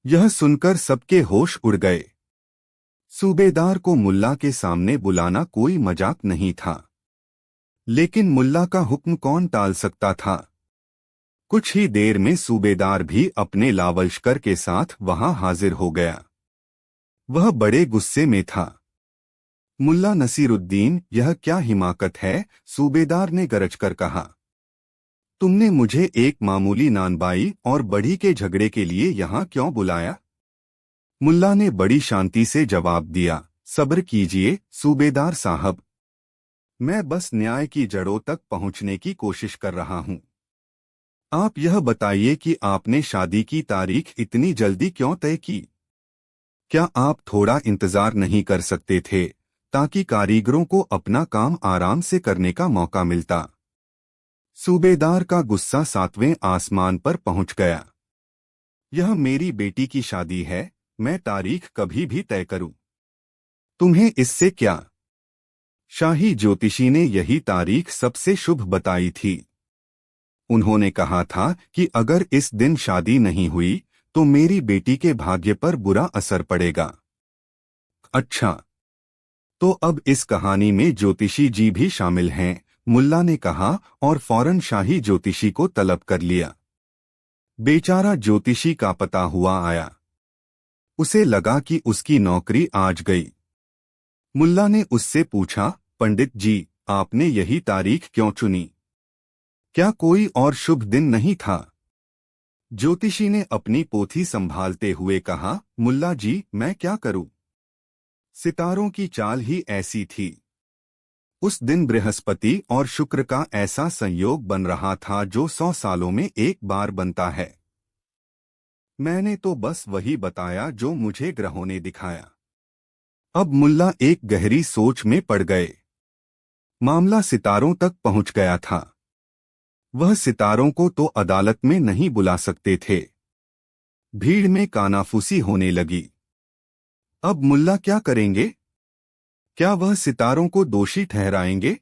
यह सुनकर सबके होश उड़ गए। सूबेदार को मुल्ला के सामने बुलाना कोई मजाक नहीं था, लेकिन मुल्ला का हुक्म कौन टाल सकता था। कुछ ही देर में सूबेदार भी अपने लावलश्कर के साथ वहां हाजिर हो गया। वह बड़े गुस्से में था। मुल्ला नसीरुद्दीन, यह क्या हिमाकत है? सूबेदार ने गरजकर कहा। तुमने मुझे एक मामूली नानबाई और बड़ी के झगड़े के लिए यहाँ क्यों बुलाया? मुल्ला ने बड़ी शांति से जवाब दिया, सब्र कीजिए सूबेदार साहब, मैं बस न्याय की जड़ों तक पहुँचने की कोशिश कर रहा हूँ। आप यह बताइए कि आपने शादी की तारीख इतनी जल्दी क्यों तय की? क्या आप थोड़ा इंतजार नहीं कर सकते थे, ताकि कारीगरों को अपना काम आराम से करने का मौका मिलता? सूबेदार का गुस्सा 7वें आसमान पर पहुंच गया। यह मेरी बेटी की शादी है, मैं तारीख कभी भी तय करूं। तुम्हें इससे क्या? शाही ज्योतिषी ने यही तारीख सबसे शुभ बताई थी। उन्होंने कहा था कि अगर इस दिन शादी नहीं हुई तो मेरी बेटी के भाग्य पर बुरा असर पड़ेगा। अच्छा, तो अब इस कहानी में ज्योतिषी जी भी शामिल हैं, मुल्ला ने कहा और फौरन शाही ज्योतिषी को तलब कर लिया। बेचारा ज्योतिषी का पता हुआ आया। उसे लगा कि उसकी नौकरी आज गई। मुल्ला ने उससे पूछा, पंडित जी, आपने यही तारीख क्यों चुनी? क्या कोई और शुभ दिन नहीं था? ज्योतिषी ने अपनी पोथी संभालते हुए कहा, मुल्ला जी, मैं क्या करूं? सितारों की चाल ही ऐसी थी। उस दिन बृहस्पति और शुक्र का ऐसा संयोग बन रहा था जो 100 सालों में एक बार बनता है। मैंने तो बस वही बताया जो मुझे ग्रहों ने दिखाया। अब मुल्ला एक गहरी सोच में पड़ गए। मामला सितारों तक पहुंच गया था। वह सितारों को तो अदालत में नहीं बुला सकते थे। भीड़ में कानाफूसी होने लगी। अब मुल्ला क्या करेंगे? क्या वह सितारों को दोषी ठहराएंगे?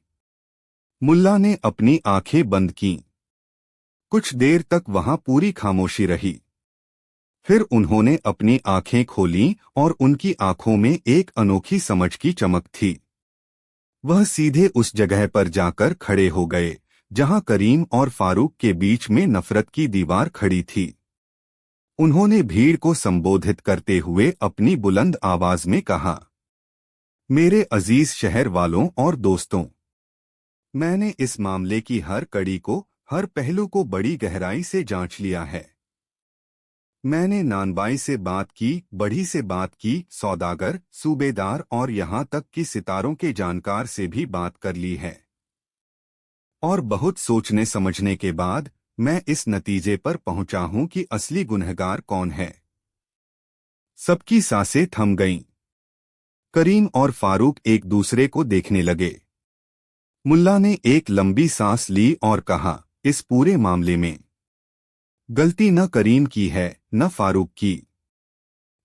मुल्ला ने अपनी आंखें बंद कीं। कुछ देर तक वहां पूरी खामोशी रही। फिर उन्होंने अपनी आंखें खोलीं और उनकी आंखों में एक अनोखी समझ की चमक थी। वह सीधे उस जगह पर जाकर खड़े हो गए जहां करीम और फारूक के बीच में नफरत की दीवार खड़ी थी। उन्होंने भीड़ को संबोधित करते हुए अपनी बुलंद आवाज में कहा, मेरे अजीज शहर वालों और दोस्तों, मैंने इस मामले की हर कड़ी को, हर पहलू को बड़ी गहराई से जांच लिया है। मैंने नानबाई से बात की, बढ़ी से बात की, सौदागर, सूबेदार और यहाँ तक कि सितारों के जानकार से भी बात कर ली है। और बहुत सोचने समझने के बाद मैं इस नतीजे पर पहुंचा हूं कि असली गुनहगार कौन है। सबकी सांसें थम गईं। करीम और फारूक एक दूसरे को देखने लगे। मुल्ला ने एक लंबी सांस ली और कहा, इस पूरे मामले में गलती न करीम की है, न फारूक की।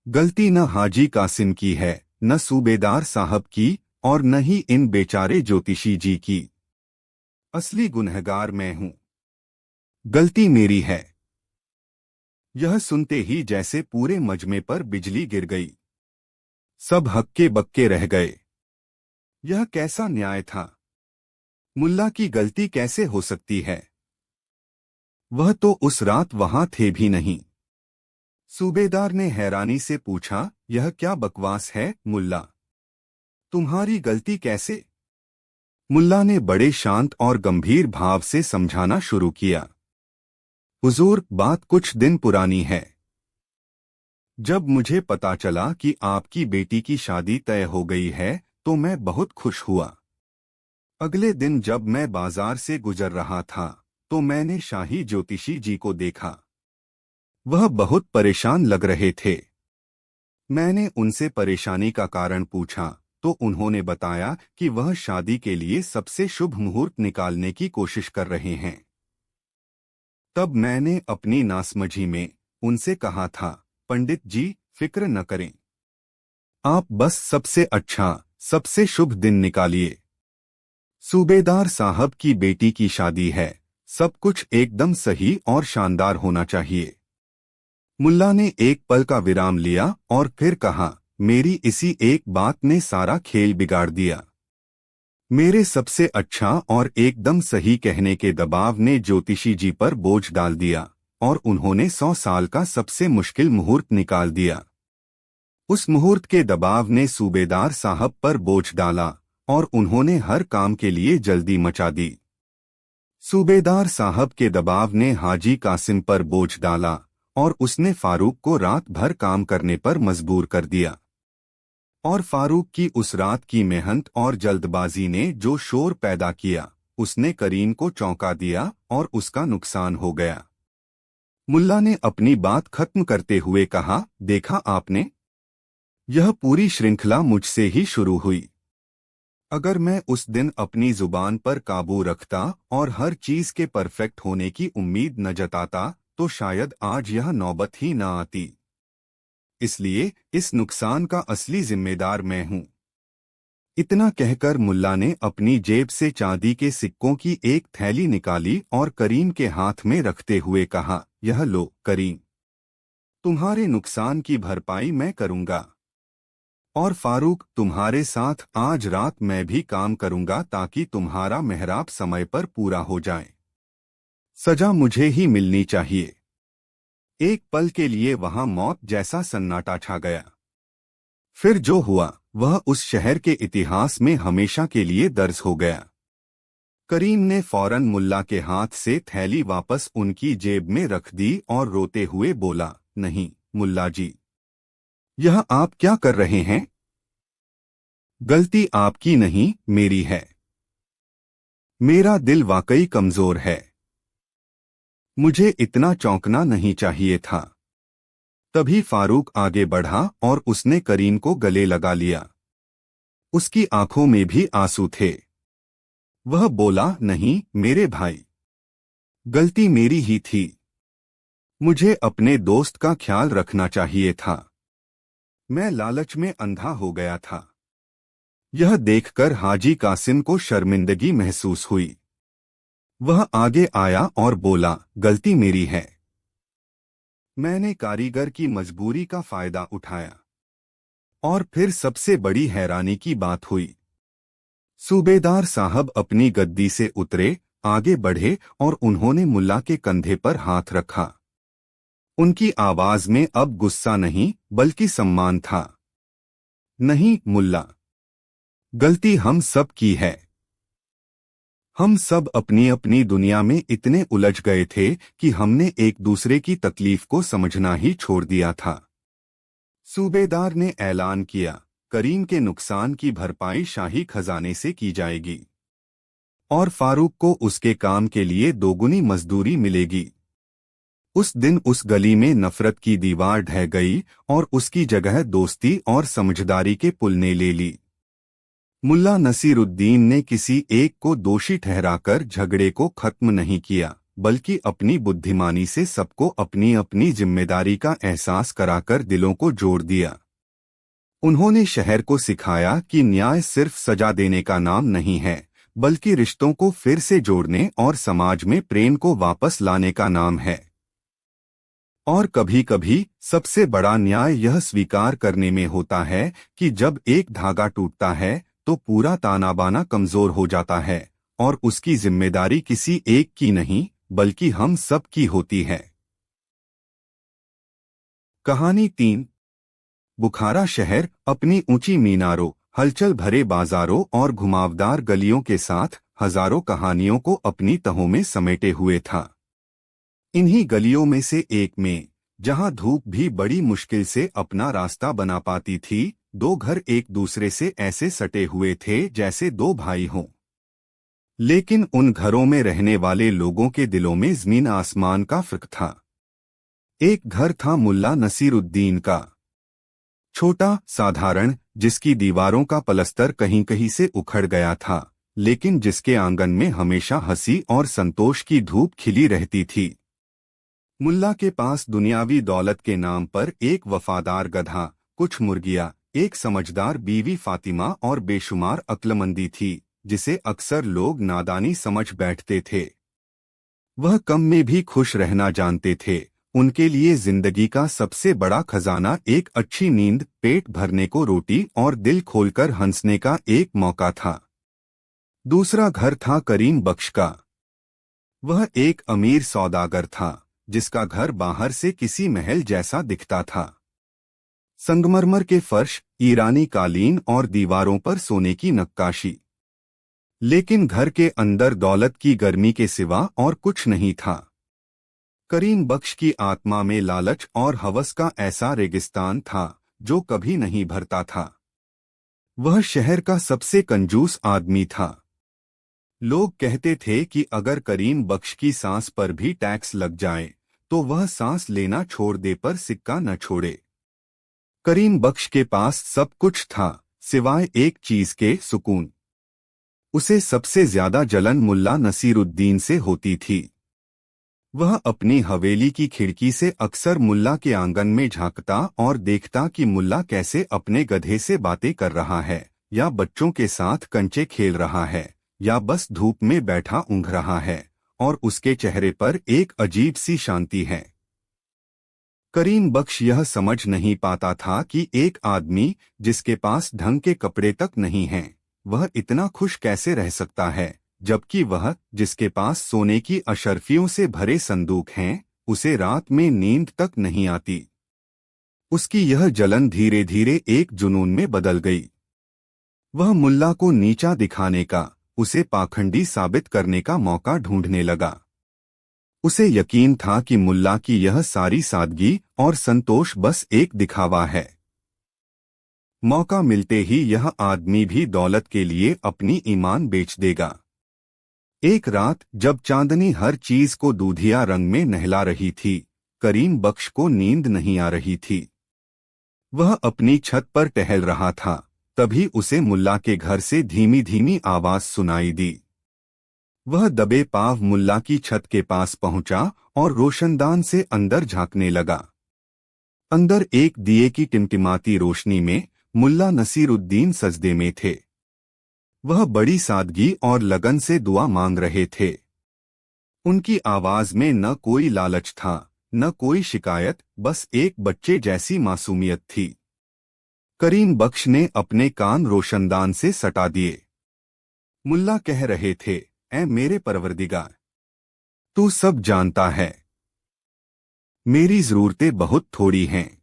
गलती न हाजी कासिम की है, न सूबेदार साहब की, और न ही इन बेचारे ज्योतिषी जी की। असली गुनहगार मैं हूं। गलती मेरी है। यह सुनते ही जैसे पूरे मजमे पर बिजली गिर गई। सब हक्के बक्के रह गए। यह कैसा न्याय था? मुल्ला की गलती कैसे हो सकती है? वह तो उस रात वहां थे भी नहीं। सूबेदार ने हैरानी से पूछा, यह क्या बकवास है मुल्ला? तुम्हारी गलती कैसे? मुल्ला ने बड़े शांत और गंभीर भाव से समझाना शुरू किया। हुजूर, बात कुछ दिन पुरानी है। जब मुझे पता चला कि आपकी बेटी की शादी तय हो गई है तो मैं बहुत खुश हुआ। अगले दिन जब मैं बाजार से गुजर रहा था तो मैंने शाही ज्योतिषी जी को देखा। वह बहुत परेशान लग रहे थे। मैंने उनसे परेशानी का कारण पूछा तो उन्होंने बताया कि वह शादी के लिए सबसे शुभ मुहूर्त निकालने की कोशिश कर रहे हैं। तब मैंने अपनी नासमझी में उनसे कहा था, पंडित जी फिक्र न करें, आप बस सबसे अच्छा सबसे शुभ दिन निकालिए। सूबेदार साहब की बेटी की शादी है, सब कुछ एकदम सही और शानदार होना चाहिए। मुल्ला ने एक पल का विराम लिया और फिर कहा, मेरी इसी एक बात ने सारा खेल बिगाड़ दिया। मेरे सबसे अच्छा और एकदम सही कहने के दबाव ने ज्योतिषी जी पर बोझ डाल दिया और उन्होंने 100 साल का सबसे मुश्किल मुहूर्त निकाल दिया। उस मुहूर्त के दबाव ने सूबेदार साहब पर बोझ डाला और उन्होंने हर काम के लिए जल्दी मचा दी। सूबेदार साहब के दबाव ने हाजी कासिम पर बोझ डाला और उसने फारूक को रात भर काम करने पर मजबूर कर दिया। और फारूक की उस रात की मेहनत और जल्दबाजी ने जो शोर पैदा किया, उसने करीम को चौंका दिया और उसका नुकसान हो गया। मुल्ला ने अपनी बात खत्म करते हुए कहा, देखा आपने, यह पूरी श्रृंखला मुझसे ही शुरू हुई। अगर मैं उस दिन अपनी जुबान पर काबू रखता और हर चीज के परफेक्ट होने की उम्मीद न जताता तो शायद आज यह नौबत ही न आती। इसलिए इस नुकसान का असली जिम्मेदार मैं हूं। इतना कहकर मुल्ला ने अपनी जेब से चांदी के सिक्कों की एक थैली निकाली और करीम के हाथ में रखते हुए कहा, यह लो करीम, तुम्हारे नुकसान की भरपाई मैं करूंगा। और फारूक, तुम्हारे साथ आज रात मैं भी काम करूंगा ताकि तुम्हारा मेहराब समय पर पूरा हो जाए। सजा मुझे ही मिलनी चाहिए। एक पल के लिए वहां मौत जैसा सन्नाटा छा गया। फिर जो हुआ वह उस शहर के इतिहास में हमेशा के लिए दर्ज हो गया। करीम ने फौरन मुल्ला के हाथ से थैली वापस उनकी जेब में रख दी और रोते हुए बोला, नहीं मुल्ला जी, यह आप क्या कर रहे हैं? गलती आपकी नहीं मेरी है। मेरा दिल वाकई कमजोर है। मुझे इतना चौंकना नहीं चाहिए था। तभी फारूक आगे बढ़ा और उसने करीम को गले लगा लिया। उसकी आंखों में भी आंसू थे। वह बोला, नहीं मेरे भाई, गलती मेरी ही थी। मुझे अपने दोस्त का ख्याल रखना चाहिए था। मैं लालच में अंधा हो गया था। यह देखकर हाजी कासिम को शर्मिंदगी महसूस हुई। वह आगे आया और बोला, गलती मेरी है। मैंने कारीगर की मजबूरी का फायदा उठाया। और फिर सबसे बड़ी हैरानी की बात हुई। सूबेदार साहब अपनी गद्दी से उतरे, आगे बढ़े और उन्होंने मुल्ला के कंधे पर हाथ रखा। उनकी आवाज में अब गुस्सा नहीं बल्कि सम्मान था। नहीं मुल्ला, गलती हम सब की है। हम सब अपनी अपनी दुनिया में इतने उलझ गए थे कि हमने एक दूसरे की तकलीफ को समझना ही छोड़ दिया था। सूबेदार ने ऐलान किया, करीम के नुकसान की भरपाई शाही खजाने से की जाएगी और फारूक को उसके काम के लिए दोगुनी मजदूरी मिलेगी। उस दिन उस गली में नफरत की दीवार ढह गई और उसकी जगह दोस्ती और समझदारी के पुल ने ले ली। मुल्ला नसीरुद्दीन ने किसी एक को दोषी ठहराकर झगड़े को खत्म नहीं किया, बल्कि अपनी बुद्धिमानी से सबको अपनी अपनी जिम्मेदारी का एहसास कराकर दिलों को जोड़ दिया। उन्होंने शहर को सिखाया कि न्याय सिर्फ सजा देने का नाम नहीं है, बल्कि रिश्तों को फिर से जोड़ने और समाज में प्रेम को वापस लाने का नाम है। और कभी कभी सबसे बड़ा न्याय यह स्वीकार करने में होता है कि जब एक धागा टूटता है तो पूरा तानाबाना कमजोर हो जाता है और उसकी जिम्मेदारी किसी एक की नहीं बल्कि हम सब की होती है। कहानी 3। बुखारा शहर अपनी ऊंची मीनारों, हलचल भरे बाजारों और घुमावदार गलियों के साथ हजारों कहानियों को अपनी तहों में समेटे हुए था। इन्हीं गलियों में से एक में, जहां धूप भी बड़ी मुश्किल से अपना रास्ता बना पाती थी, दो घर एक दूसरे से ऐसे सटे हुए थे जैसे दो भाई हों। लेकिन उन घरों में रहने वाले लोगों के दिलों में जमीन आसमान का फर्क था। एक घर था मुल्ला नसीरुद्दीन का, छोटा, साधारण, जिसकी दीवारों का पलस्तर कहीं कहीं से उखड़ गया था, लेकिन जिसके आंगन में हमेशा हंसी और संतोष की धूप खिली रहती थी। मुल्ला के पास दुनियावी दौलत के नाम पर एक वफादार गधा, कुछ मुर्गियां, एक समझदार बीवी फातिमा और बेशुमार अक्लमंदी थी, जिसे अक्सर लोग नादानी समझ बैठते थे। वह कम में भी खुश रहना जानते थे। उनके लिए जिंदगी का सबसे बड़ा खजाना एक अच्छी नींद, पेट भरने को रोटी और दिल खोलकर हंसने का एक मौका था। दूसरा घर था करीम बख्श का। वह एक अमीर सौदागर था, जिसका घर बाहर से किसी महल जैसा दिखता था। संगमरमर के फर्श, ईरानी कालीन और दीवारों पर सोने की नक्काशी। लेकिन घर के अंदर दौलत की गर्मी के सिवा और कुछ नहीं था। करीम बख्श की आत्मा में लालच और हवस का ऐसा रेगिस्तान था जो कभी नहीं भरता था। वह शहर का सबसे कंजूस आदमी था। लोग कहते थे कि अगर करीम बख्श की सांस पर भी टैक्स लग जाए तो वह सांस लेना छोड़ दे पर सिक्का न छोड़े। करीम बख्श के पास सब कुछ था, सिवाय एक चीज के, सुकून। उसे सबसे ज्यादा जलन मुल्ला नसीरुद्दीन से होती थी। वह अपनी हवेली की खिड़की से अक्सर मुल्ला के आंगन में झांकता और देखता कि मुल्ला कैसे अपने गधे से बातें कर रहा है, या बच्चों के साथ कंचे खेल रहा है, या बस धूप में बैठा ऊँघ रहा है, और उसके चेहरे पर एक अजीब सी शांति है। करीम बख्श यह समझ नहीं पाता था कि एक आदमी जिसके पास ढंग के कपड़े तक नहीं हैं, वह इतना खुश कैसे रह सकता है, जबकि वह जिसके पास सोने की अशर्फियों से भरे संदूक हैं, उसे रात में नींद तक नहीं आती। उसकी यह जलन धीरे धीरे एक जुनून में बदल गई। वह मुल्ला को नीचा दिखाने का, उसे पाखंडी साबित करने का मौका ढूंढने लगा। उसे यकीन था कि मुल्ला की यह सारी सादगी और संतोष बस एक दिखावा है। मौका मिलते ही यह आदमी भी दौलत के लिए अपनी ईमान बेच देगा। एक रात जब चांदनी हर चीज को दूधिया रंग में नहला रही थी, करीम बख्श को नींद नहीं आ रही थी। वह अपनी छत पर टहल रहा था, तभी उसे मुल्ला के घर से धीमी धीमी आवाज सुनाई दी। वह दबे पांव मुल्ला की छत के पास पहुंचा और रोशनदान से अंदर झांकने लगा। अंदर एक दिए की टिमटिमाती रोशनी में मुल्ला नसीरुद्दीन सजदे में थे। वह बड़ी सादगी और लगन से दुआ मांग रहे थे। उनकी आवाज में न कोई लालच था, न कोई शिकायत, बस एक बच्चे जैसी मासूमियत थी। करीम बख्श ने अपने कान रोशनदान से सटा दिए। मुल्ला कह रहे थे, ऐ मेरे परवरदिगार, तू सब जानता है, मेरी जरूरतें बहुत थोड़ी हैं।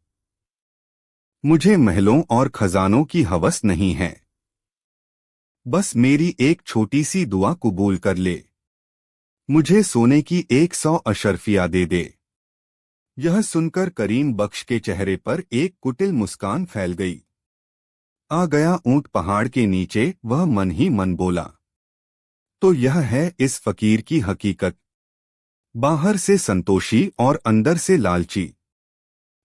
मुझे महलों और खजानों की हवस नहीं है। बस मेरी एक छोटी सी दुआ कबूल कर ले। मुझे सोने की 100 अशर्फिया दे दे। यह सुनकर करीम बख्श के चेहरे पर एक कुटिल मुस्कान फैल गई। आ गया ऊंट पहाड़ के नीचे, वह मन ही मन बोला। तो यह है इस फकीर की हकीकत, बाहर से संतोषी और अंदर से लालची।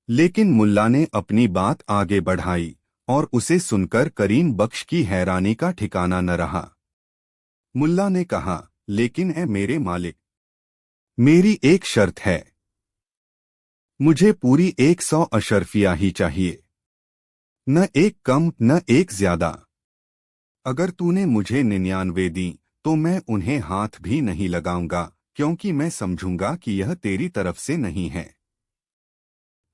लेकिन मुल्ला ने अपनी बात आगे बढ़ाई और उसे सुनकर करीम बख्श की हैरानी का ठिकाना न रहा। मुल्ला ने कहा, लेकिन ऐ मेरे मालिक, मेरी एक शर्त है। मुझे पूरी 100 अशर्फिया ही चाहिए, न एक कम न एक ज्यादा। अगर तूने मुझे 99 दी तो मैं उन्हें हाथ भी नहीं लगाऊंगा, क्योंकि मैं समझूंगा कि यह तेरी तरफ से नहीं है।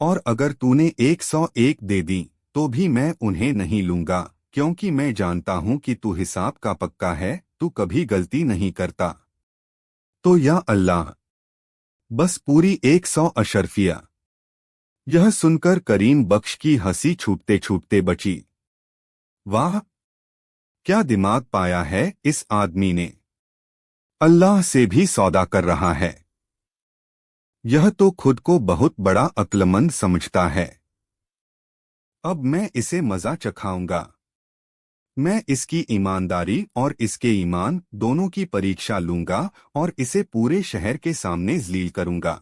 और अगर तूने 101 दे दी तो भी मैं उन्हें नहीं लूंगा, क्योंकि मैं जानता हूं कि तू हिसाब का पक्का है, तू कभी गलती नहीं करता। तो या अल्लाह, बस पूरी 100 अशर्फिया। यह सुनकर करीम बख्श की हंसी छूटते छूटते बची। वाह, क्या दिमाग पाया है इस आदमी ने, अल्लाह से भी सौदा कर रहा है। यह तो खुद को बहुत बड़ा अक्लमंद समझता है। अब मैं इसे मजा चखाऊंगा। मैं इसकी ईमानदारी और इसके ईमान दोनों की परीक्षा लूंगा और इसे पूरे शहर के सामने ज़लील करूंगा।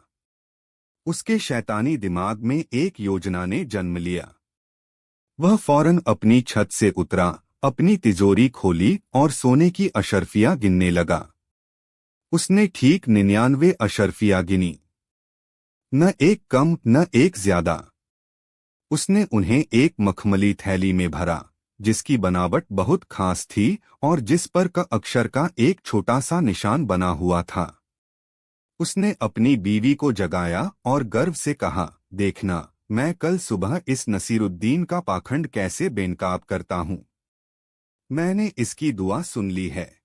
उसके शैतानी दिमाग में एक योजना ने जन्म लिया। वह फौरन अपनी छत से उतरा, अपनी तिजोरी खोली और सोने की अशर्फिया गिनने लगा। उसने ठीक 99 अशर्फिया गिनी। न एक कम न एक ज्यादा। उसने उन्हें एक मखमली थैली में भरा, जिसकी बनावट बहुत खास थी और जिस पर क अक्षर का एक छोटा सा निशान बना हुआ था। उसने अपनी बीवी को जगाया और गर्व से कहा, देखना, मैं कल सुबह इस नसीरुद्दीन का पाखंड कैसे बेनकाब करता हूँ। मैंने इसकी दुआ सुन ली है।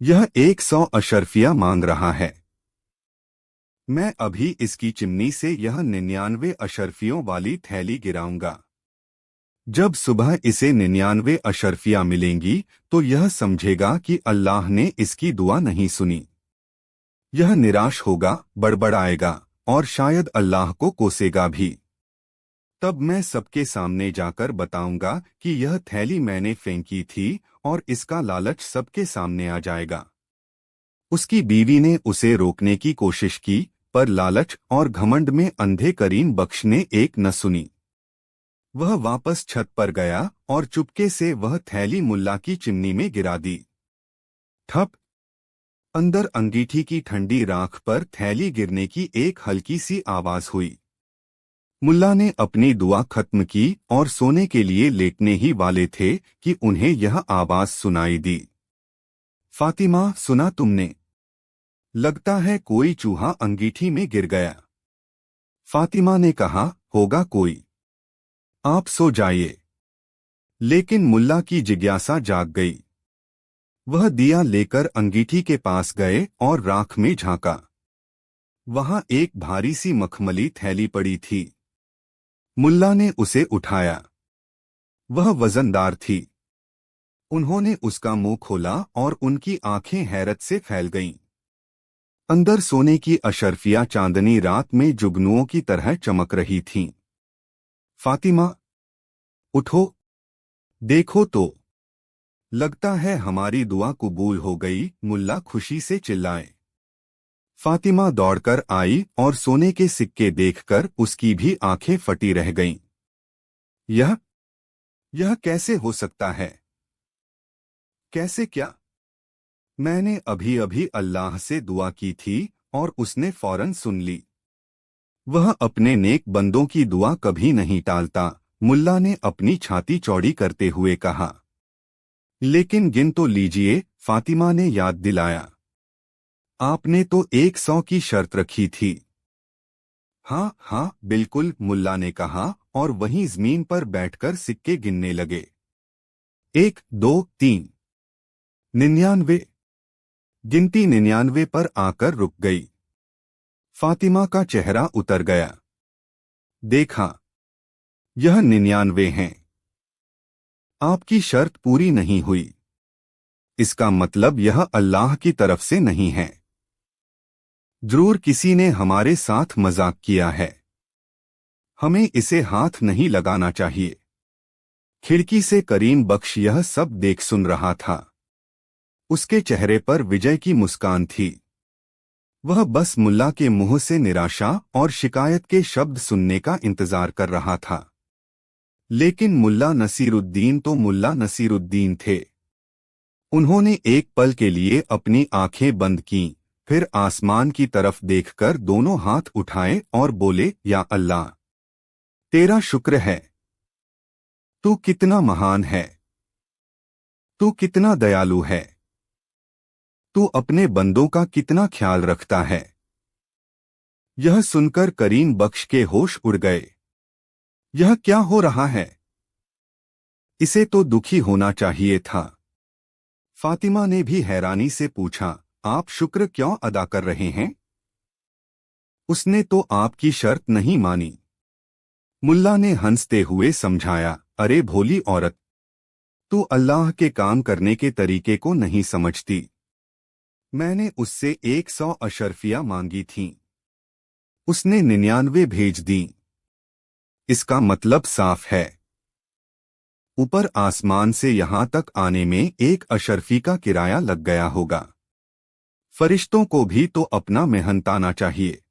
यह 100 अशर्फिया मांग रहा है। मैं अभी इसकी चिमनी से यह 99 अशर्फियों वाली थैली गिराऊंगा। जब सुबह इसे 99 अशर्फियां मिलेंगी तो यह समझेगा कि अल्लाह ने इसकी दुआ नहीं सुनी। यह निराश होगा, बड़बड़ाएगा और शायद अल्लाह को कोसेगा भी। तब मैं सबके सामने जाकर बताऊंगा कि यह थैली मैंने फेंकी थी और इसका लालच सबके सामने आ जाएगा। उसकी बीवी ने उसे रोकने की कोशिश की, पर लालच और घमंड में अंधे करीम बख्श ने एक न सुनी। वह वापस छत पर गया और चुपके से वह थैली मुल्ला की चिमनी में गिरा दी। ठप! अंदर अंगीठी की ठंडी राख पर थैली गिरने की एक हल्की सी आवाज हुई। मुल्ला ने अपनी दुआ खत्म की और सोने के लिए लेटने ही वाले थे कि उन्हें यह आवाज सुनाई दी। फातिमा, सुना तुमने? लगता है कोई चूहा अंगीठी में गिर गया। फातिमा ने कहा, होगा कोई। आप सो जाइए। लेकिन मुल्ला की जिज्ञासा जाग गई। वह दिया लेकर अंगीठी के पास गए और राख में झांका। वहां एक भारी सी मखमली थैली पड़ी थी। मुल्ला ने उसे उठाया। वह वजनदार थी। उन्होंने उसका मुंह खोला और उनकी आंखें हैरत से फैल गईं। अंदर सोने की अशर्फिया चांदनी रात में जुगनुओं की तरह चमक रही थीं। फातिमा, उठो, देखो तो, लगता है हमारी दुआ कबूल हो गई, मुल्ला खुशी से चिल्लाए। फातिमा दौड़कर आई और सोने के सिक्के देखकर उसकी भी आंखें फटी रह गईं। यह कैसे हो सकता है? कैसे क्या? मैंने अभी अभी अल्लाह से दुआ की थी और उसने फौरन सुन ली। वह अपने नेक बंदों की दुआ कभी नहीं टालता, मुल्ला ने अपनी छाती चौड़ी करते हुए कहा। लेकिन गिन तो लीजिए, फातिमा ने याद दिलाया। आपने तो 100 की शर्त रखी थी। हाँ हाँ बिल्कुल, मुल्ला ने कहा और वहीं जमीन पर बैठकर सिक्के गिनने लगे। 1 2 3 99। गिनती 99 पर आकर रुक गई। फातिमा का चेहरा उतर गया। देखा, यह 99 हैं। आपकी शर्त पूरी नहीं हुई। इसका मतलब यह अल्लाह की तरफ से नहीं है। जरूर किसी ने हमारे साथ मजाक किया है। हमें इसे हाथ नहीं लगाना चाहिए। खिड़की से करीम बख्श यह सब देख सुन रहा था। उसके चेहरे पर विजय की मुस्कान थी। वह बस मुल्ला के मुंह से निराशा और शिकायत के शब्द सुनने का इंतजार कर रहा था। लेकिन मुल्ला नसीरुद्दीन तो मुल्ला नसीरुद्दीन थे। उन्होंने एक पल के लिए अपनी आंखें बंद कीं, फिर आसमान की तरफ देखकर दोनों हाथ उठाए और बोले, या अल्लाह, तेरा शुक्र है। तू कितना महान है। तू कितना दयालु है। तू अपने बंदों का कितना ख्याल रखता है। यह सुनकर करीम बख्श के होश उड़ गए। यह क्या हो रहा है? इसे तो दुखी होना चाहिए था। फातिमा ने भी हैरानी से पूछा, आप शुक्र क्यों अदा कर रहे हैं? उसने तो आपकी शर्त नहीं मानी। मुल्ला ने हंसते हुए समझाया, अरे भोली औरत, तू अल्लाह के काम करने के तरीके को नहीं समझती। मैंने उससे 100 अशर्फिया मांगी थीं। उसने 99 भेज दी। इसका मतलब साफ है। ऊपर आसमान से यहां तक आने में 1 अशर्फी का किराया लग गया होगा। फरिश्तों को भी तो अपना मेहनताना चाहिए।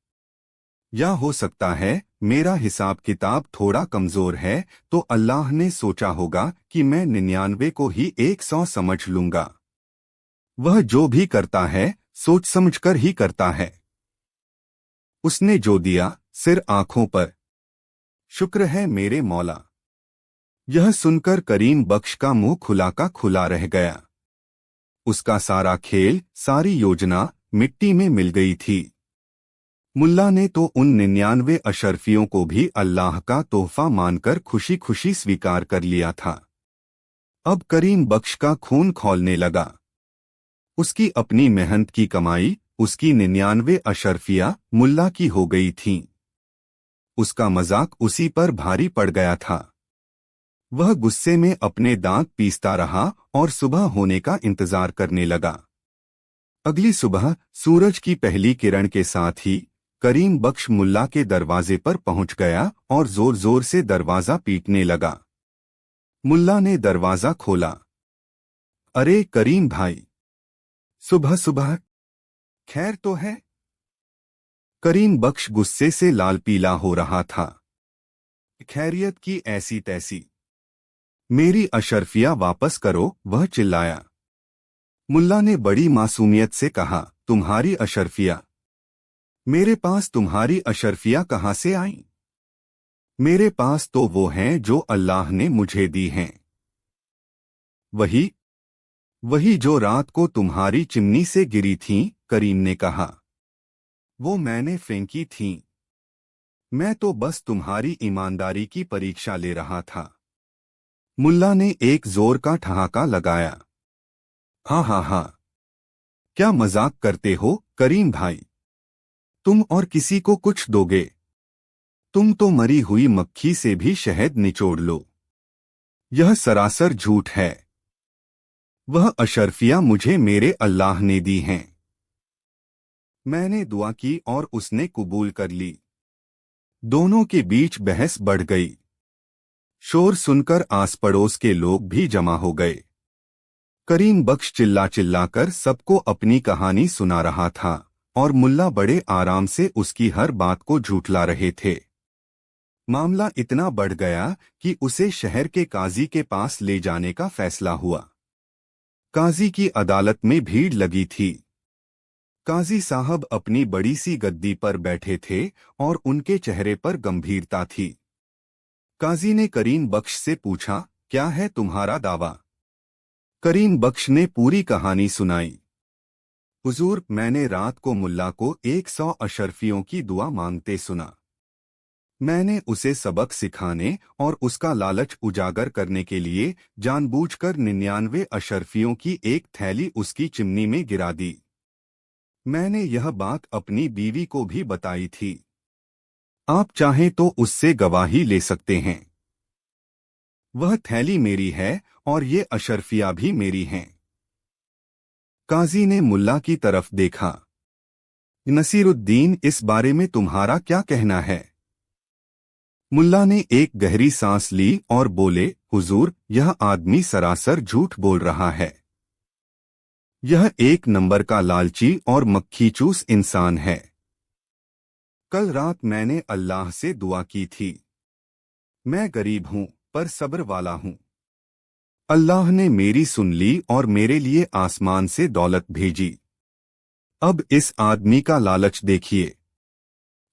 या हो सकता है मेरा हिसाब किताब थोड़ा कमजोर है, तो अल्लाह ने सोचा होगा कि मैं 99 को ही 100 समझ लूंगा। वह जो भी करता है सोच समझकर ही करता है। उसने जो दिया सिर आंखों पर। शुक्र है मेरे मौला। यह सुनकर करीम बख्श का मुंह खुला का खुला रह गया। उसका सारा खेल, सारी योजना मिट्टी में मिल गई थी। मुल्ला ने तो उन 99 अशरफियों को भी अल्लाह का तोहफा मानकर खुशी खुशी स्वीकार कर लिया था। अब करीम बख्श का खून खौलने लगा। उसकी अपनी मेहनत की कमाई, उसकी 99 अशरफियां मुल्ला की हो गई थीं। उसका मजाक उसी पर भारी पड़ गया था। वह गुस्से में अपने दांत पीसता रहा और सुबह होने का इंतजार करने लगा। अगली सुबह सूरज की पहली किरण के साथ ही करीम बख्श मुल्ला के दरवाजे पर पहुंच गया और जोर जोर से दरवाजा पीटने लगा। मुल्ला ने दरवाजा खोला। अरे करीम भाई, सुबह सुबह खैर तो है? करीम बख्श गुस्से से लाल पीला हो रहा था। खैरियत की ऐसी तैसी। मेरी अशरफिया वापस करो, वह चिल्लाया। मुल्ला ने बड़ी मासूमियत से कहा, तुम्हारी अशरफिया? मेरे पास तुम्हारी अशरफिया कहाँ से आईं? मेरे पास तो वो हैं जो अल्लाह ने मुझे दी हैं। वही वही जो रात को तुम्हारी चिमनी से गिरी थीं, करीम ने कहा। वो मैंने फेंकी थीं। मैं तो बस तुम्हारी ईमानदारी की परीक्षा ले रहा था। मुल्ला ने एक जोर का ठहाका लगाया। हाँ हाँ हाँ, क्या मजाक करते हो करीम भाई? तुम और किसी को कुछ दोगे? तुम तो मरी हुई मक्खी से भी शहद निचोड़ लो। यह सरासर झूठ है। वह अशरफियां मुझे मेरे अल्लाह ने दी हैं। मैंने दुआ की और उसने कबूल कर ली। दोनों के बीच बहस बढ़ गई। शोर सुनकर आस पड़ोस के लोग भी जमा हो गए। करीम बख्श चिल्ला चिल्लाकर सबको अपनी कहानी सुना रहा था और मुल्ला बड़े आराम से उसकी हर बात को झूठला रहे थे। मामला इतना बढ़ गया कि उसे शहर के काजी के पास ले जाने का फैसला हुआ। काजी की अदालत में भीड़ लगी थी। काजी साहब अपनी बड़ी सी गद्दी पर बैठे थे और उनके चेहरे पर गंभीरता थी। काजी ने करीम बख्श से पूछा, क्या है तुम्हारा दावा? करीम बख्श ने पूरी कहानी सुनाई। हुजूर, मैंने रात को मुल्ला को 100 अशरफियों की दुआ मांगते सुना। मैंने उसे सबक सिखाने और उसका लालच उजागर करने के लिए जानबूझकर 99 अशरफियों की एक थैली उसकी चिमनी में गिरा दी। मैंने यह बात अपनी बीवी को भी बताई थी। आप चाहें तो उससे गवाही ले सकते हैं। वह थैली मेरी है और ये अशरफिया भी मेरी हैं। काजी ने मुल्ला की तरफ देखा। नसीरुद्दीन, इस बारे में तुम्हारा क्या कहना है? मुल्ला ने एक गहरी सांस ली और बोले, हुजूर, यह आदमी सरासर झूठ बोल रहा है। यह एक नंबर का लालची और मक्खीचूस इंसान है। कल रात मैंने अल्लाह से दुआ की थी। मैं गरीब हूं पर सब्र वाला हूं। अल्लाह ने मेरी सुन ली और मेरे लिए आसमान से दौलत भेजी। अब इस आदमी का लालच देखिए।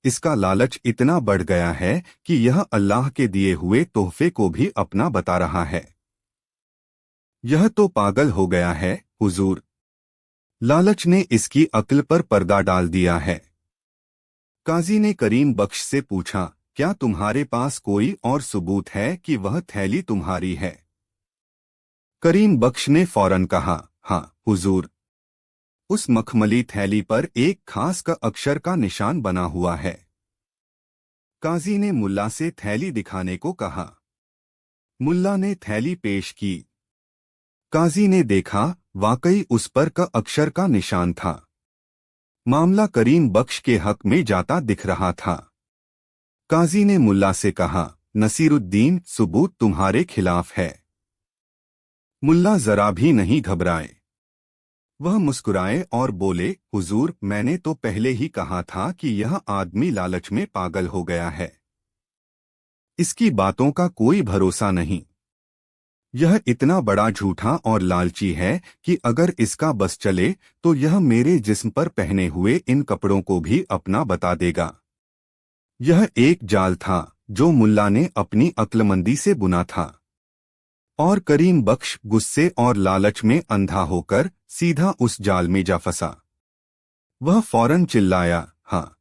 इसका लालच इतना बढ़ गया है कि यह अल्लाह के दिए हुए तोहफे को भी अपना बता रहा है। यह तो पागल हो गया है हुजूर। लालच ने इसकी अक्ल पर पर्दा डाल दिया है। काजी ने करीम बख्श से पूछा, क्या तुम्हारे पास कोई और सबूत है कि वह थैली तुम्हारी है? करीम बख्श ने फौरन कहा, हाँ हुजूर। उस मखमली थैली पर एक खास का अक्षर का निशान बना हुआ है। काजी ने मुल्ला से थैली दिखाने को कहा। मुल्ला ने थैली पेश की। काजी ने देखा, वाकई उस पर का अक्षर का निशान था। मामला करीम बख्श के हक में जाता दिख रहा था। काजी ने मुल्ला से कहा, नसीरुद्दीन, सबूत तुम्हारे खिलाफ है। मुल्ला जरा भी नहीं घबराए। वह मुस्कुराए और बोले, हुजूर, मैंने तो पहले ही कहा था कि यह आदमी लालच में पागल हो गया है। इसकी बातों का कोई भरोसा नहीं। यह इतना बड़ा झूठा और लालची है कि अगर इसका बस चले तो यह मेरे जिस्म पर पहने हुए इन कपड़ों को भी अपना बता देगा। यह एक जाल था जो मुल्ला ने अपनी अक्लमंदी से बुना था, और करीम बख्श गुस्से और लालच में अंधा होकर सीधा उस जाल में जा फंसा। वह फौरन चिल्लाया, हाँ,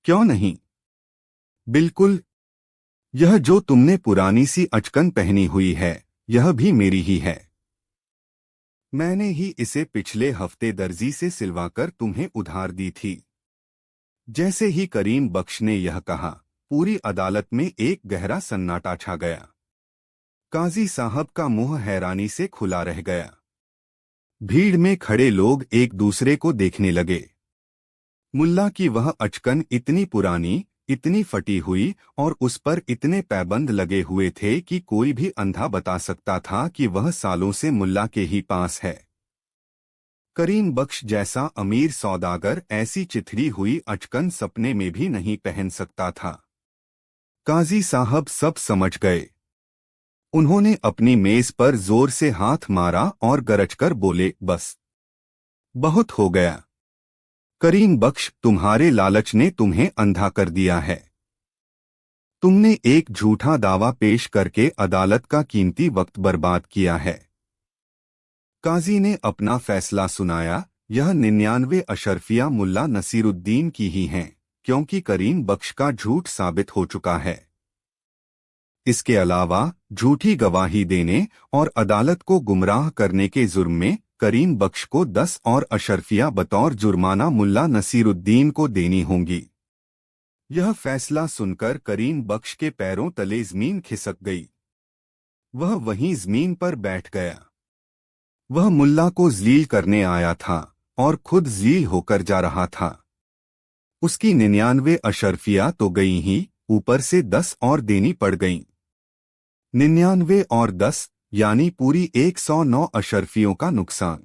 क्यों नहीं, बिल्कुल, यह जो तुमने पुरानी सी अचकन पहनी हुई है, यह भी मेरी ही है। मैंने ही इसे पिछले हफ्ते दर्जी से सिलवाकर तुम्हें उधार दी थी। जैसे ही करीम बख्श ने यह कहा, पूरी अदालत में एक गहरा सन्नाटा छा गया। काजी साहब का मुंह हैरानी से खुला रह गया। भीड़ में खड़े लोग एक दूसरे को देखने लगे। मुल्ला की वह अचकन इतनी पुरानी, इतनी फटी हुई और उस पर इतने पैबंद लगे हुए थे कि कोई भी अंधा बता सकता था कि वह सालों से मुल्ला के ही पास है। करीम बख्श जैसा अमीर सौदागर ऐसी चिथड़ी हुई अचकन सपने में भी नहीं पहन सकता था। काजी साहब सब समझ गए। उन्होंने अपनी मेज पर जोर से हाथ मारा और गरजकर बोले, बस, बहुत हो गया। करीम बख्श, तुम्हारे लालच ने तुम्हें अंधा कर दिया है। तुमने एक झूठा दावा पेश करके अदालत का कीमती वक्त बर्बाद किया है। काजी ने अपना फैसला सुनाया, यह 99 अशरफियां मुल्ला नसीरुद्दीन की ही हैं, क्योंकि करीम बख्श का झूठ साबित हो चुका है। इसके अलावा झूठी गवाही देने और अदालत को गुमराह करने के जुर्म में करीम बख्श को 10 और अशरफिया बतौर जुर्माना मुल्ला नसीरुद्दीन को देनी होंगी। यह फैसला सुनकर करीम बख्श के पैरों तले जमीन खिसक गई। वह वहीं जमीन पर बैठ गया। वह मुल्ला को ज़लील करने आया था और खुद ज़लील होकर जा रहा था। उसकी 99 अशरफिया तो गई ही, ऊपर से 10 और देनी पड़ गईं। 99 और 10 यानी पूरी 109 अशरफियों का नुकसान।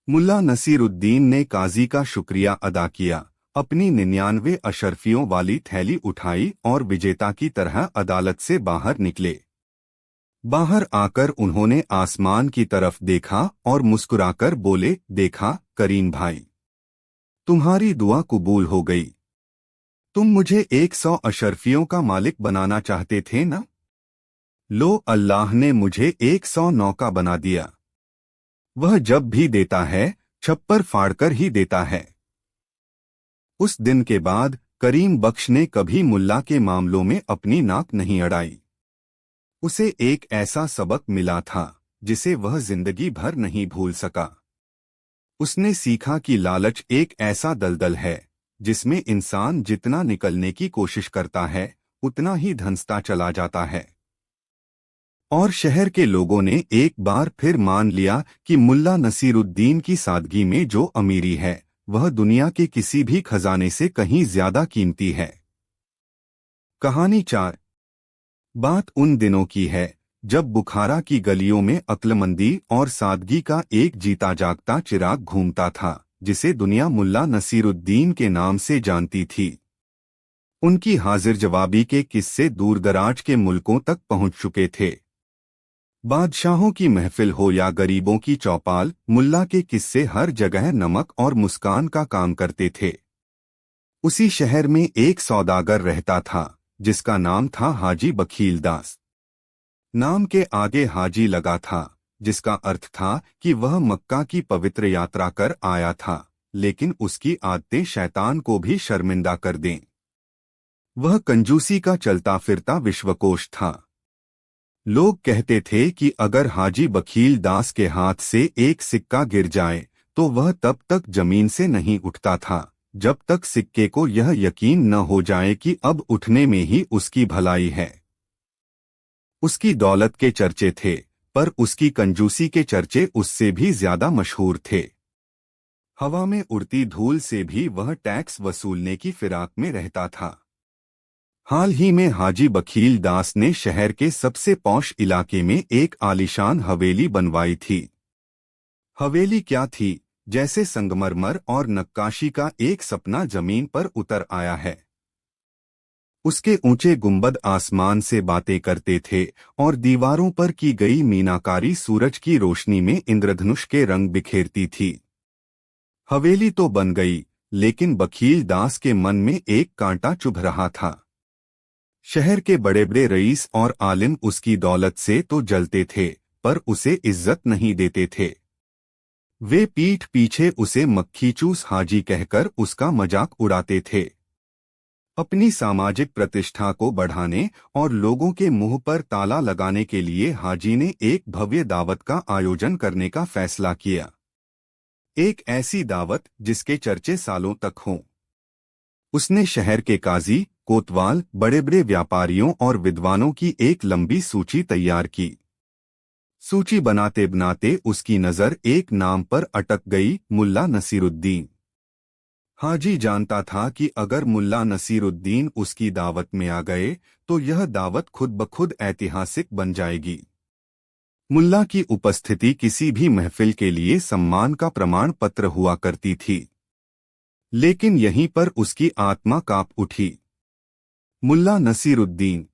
मुल्ला नसीरुद्दीन ने काजी का शुक्रिया अदा किया, अपनी 99 अशरफियों वाली थैली उठाई और विजेता की तरह अदालत से बाहर निकले। बाहर आकर उन्होंने आसमान की तरफ देखा और मुस्कुराकर बोले, देखा करीम भाई, तुम्हारी दुआ कबूल हो गई। तुम मुझे 100 अशरफियों का मालिक बनाना चाहते थे ना? लो, अल्लाह ने मुझे 109 का बना दिया। वह जब भी देता है, छप्पर फाड़कर ही देता है। उस दिन के बाद करीम बख्श ने कभी मुल्ला के मामलों में अपनी नाक नहीं अड़ाई। उसे एक ऐसा सबक मिला था जिसे वह जिंदगी भर नहीं भूल सका। उसने सीखा कि लालच एक ऐसा दलदल है जिसमें इंसान जितना निकलने की कोशिश करता है, उतना ही धंसता चला जाता है। और शहर के लोगों ने एक बार फिर मान लिया कि मुल्ला नसीरुद्दीन की सादगी में जो अमीरी है, वह दुनिया के किसी भी खजाने से कहीं ज्यादा कीमती है। कहानी 4। बात उन दिनों की है जब बुखारा की गलियों में अक्लमंदी और सादगी का एक जीता जागता चिराग घूमता था, जिसे दुनिया मुल्ला नसीरुद्दीन के नाम से जानती थी। उनकी हाजिर जवाबी के किस्से दूरदराज के मुल्कों तक पहुंच चुके थे। बादशाहों की महफिल हो या गरीबों की चौपाल, मुल्ला के किस्से हर जगह नमक और मुस्कान का काम करते थे। उसी शहर में एक सौदागर रहता था जिसका नाम था हाजी बखील दास। नाम के आगे हाजी लगा था, जिसका अर्थ था कि वह मक्का की पवित्र यात्रा कर आया था, लेकिन उसकी आदतें शैतान को भी शर्मिंदा कर दें। वह कंजूसी का चलता फिरता विश्वकोश था। लोग कहते थे कि अगर हाजी बखील दास के हाथ से एक सिक्का गिर जाए तो वह तब तक जमीन से नहीं उठता था जब तक सिक्के को यह यकीन न हो जाए कि अब उठने में ही उसकी भलाई है। उसकी दौलत के चर्चे थे, पर उसकी कंजूसी के चर्चे उससे भी ज्यादा मशहूर थे। हवा में उड़ती धूल से भी वह टैक्स वसूलने की फिराक में रहता था। हाल ही में हाजी बखील दास ने शहर के सबसे पौश इलाके में एक आलीशान हवेली बनवाई थी। हवेली क्या थी, जैसे संगमरमर और नक्काशी का एक सपना जमीन पर उतर आया है। उसके ऊंचे गुंबद आसमान से बातें करते थे और दीवारों पर की गई मीनाकारी सूरज की रोशनी में इंद्रधनुष के रंग बिखेरती थी। हवेली तो बन गई, लेकिन बखील दास के मन में एक कांटा चुभ रहा था। शहर के बड़े बड़े रईस और आलिम उसकी दौलत से तो जलते थे, पर उसे इज्जत नहीं देते थे। वे पीठ पीछे उसे मक्खीचूस हाजी कहकर उसका मजाक उड़ाते थे। अपनी सामाजिक प्रतिष्ठा को बढ़ाने और लोगों के मुंह पर ताला लगाने के लिए हाजी ने एक भव्य दावत का आयोजन करने का फैसला किया। एक ऐसी दावत जिसके चर्चे सालों तक हों। उसने शहर के काजी, कोतवाल, बड़े बड़े व्यापारियों और विद्वानों की एक लंबी सूची तैयार की। सूची बनाते बनाते उसकी नजर एक नाम पर अटक गई, मुल्ला नसीरुद्दीन। हाजी जानता था कि अगर मुल्ला नसीरुद्दीन उसकी दावत में आ गए तो यह दावत खुद ब खुद ऐतिहासिक बन जाएगी। मुल्ला की उपस्थिति किसी भी महफिल के लिए सम्मान का प्रमाण पत्र हुआ करती थी। लेकिन यहीं पर उसकी आत्मा कांप उठी। मुल्ला नसीरुद्दीन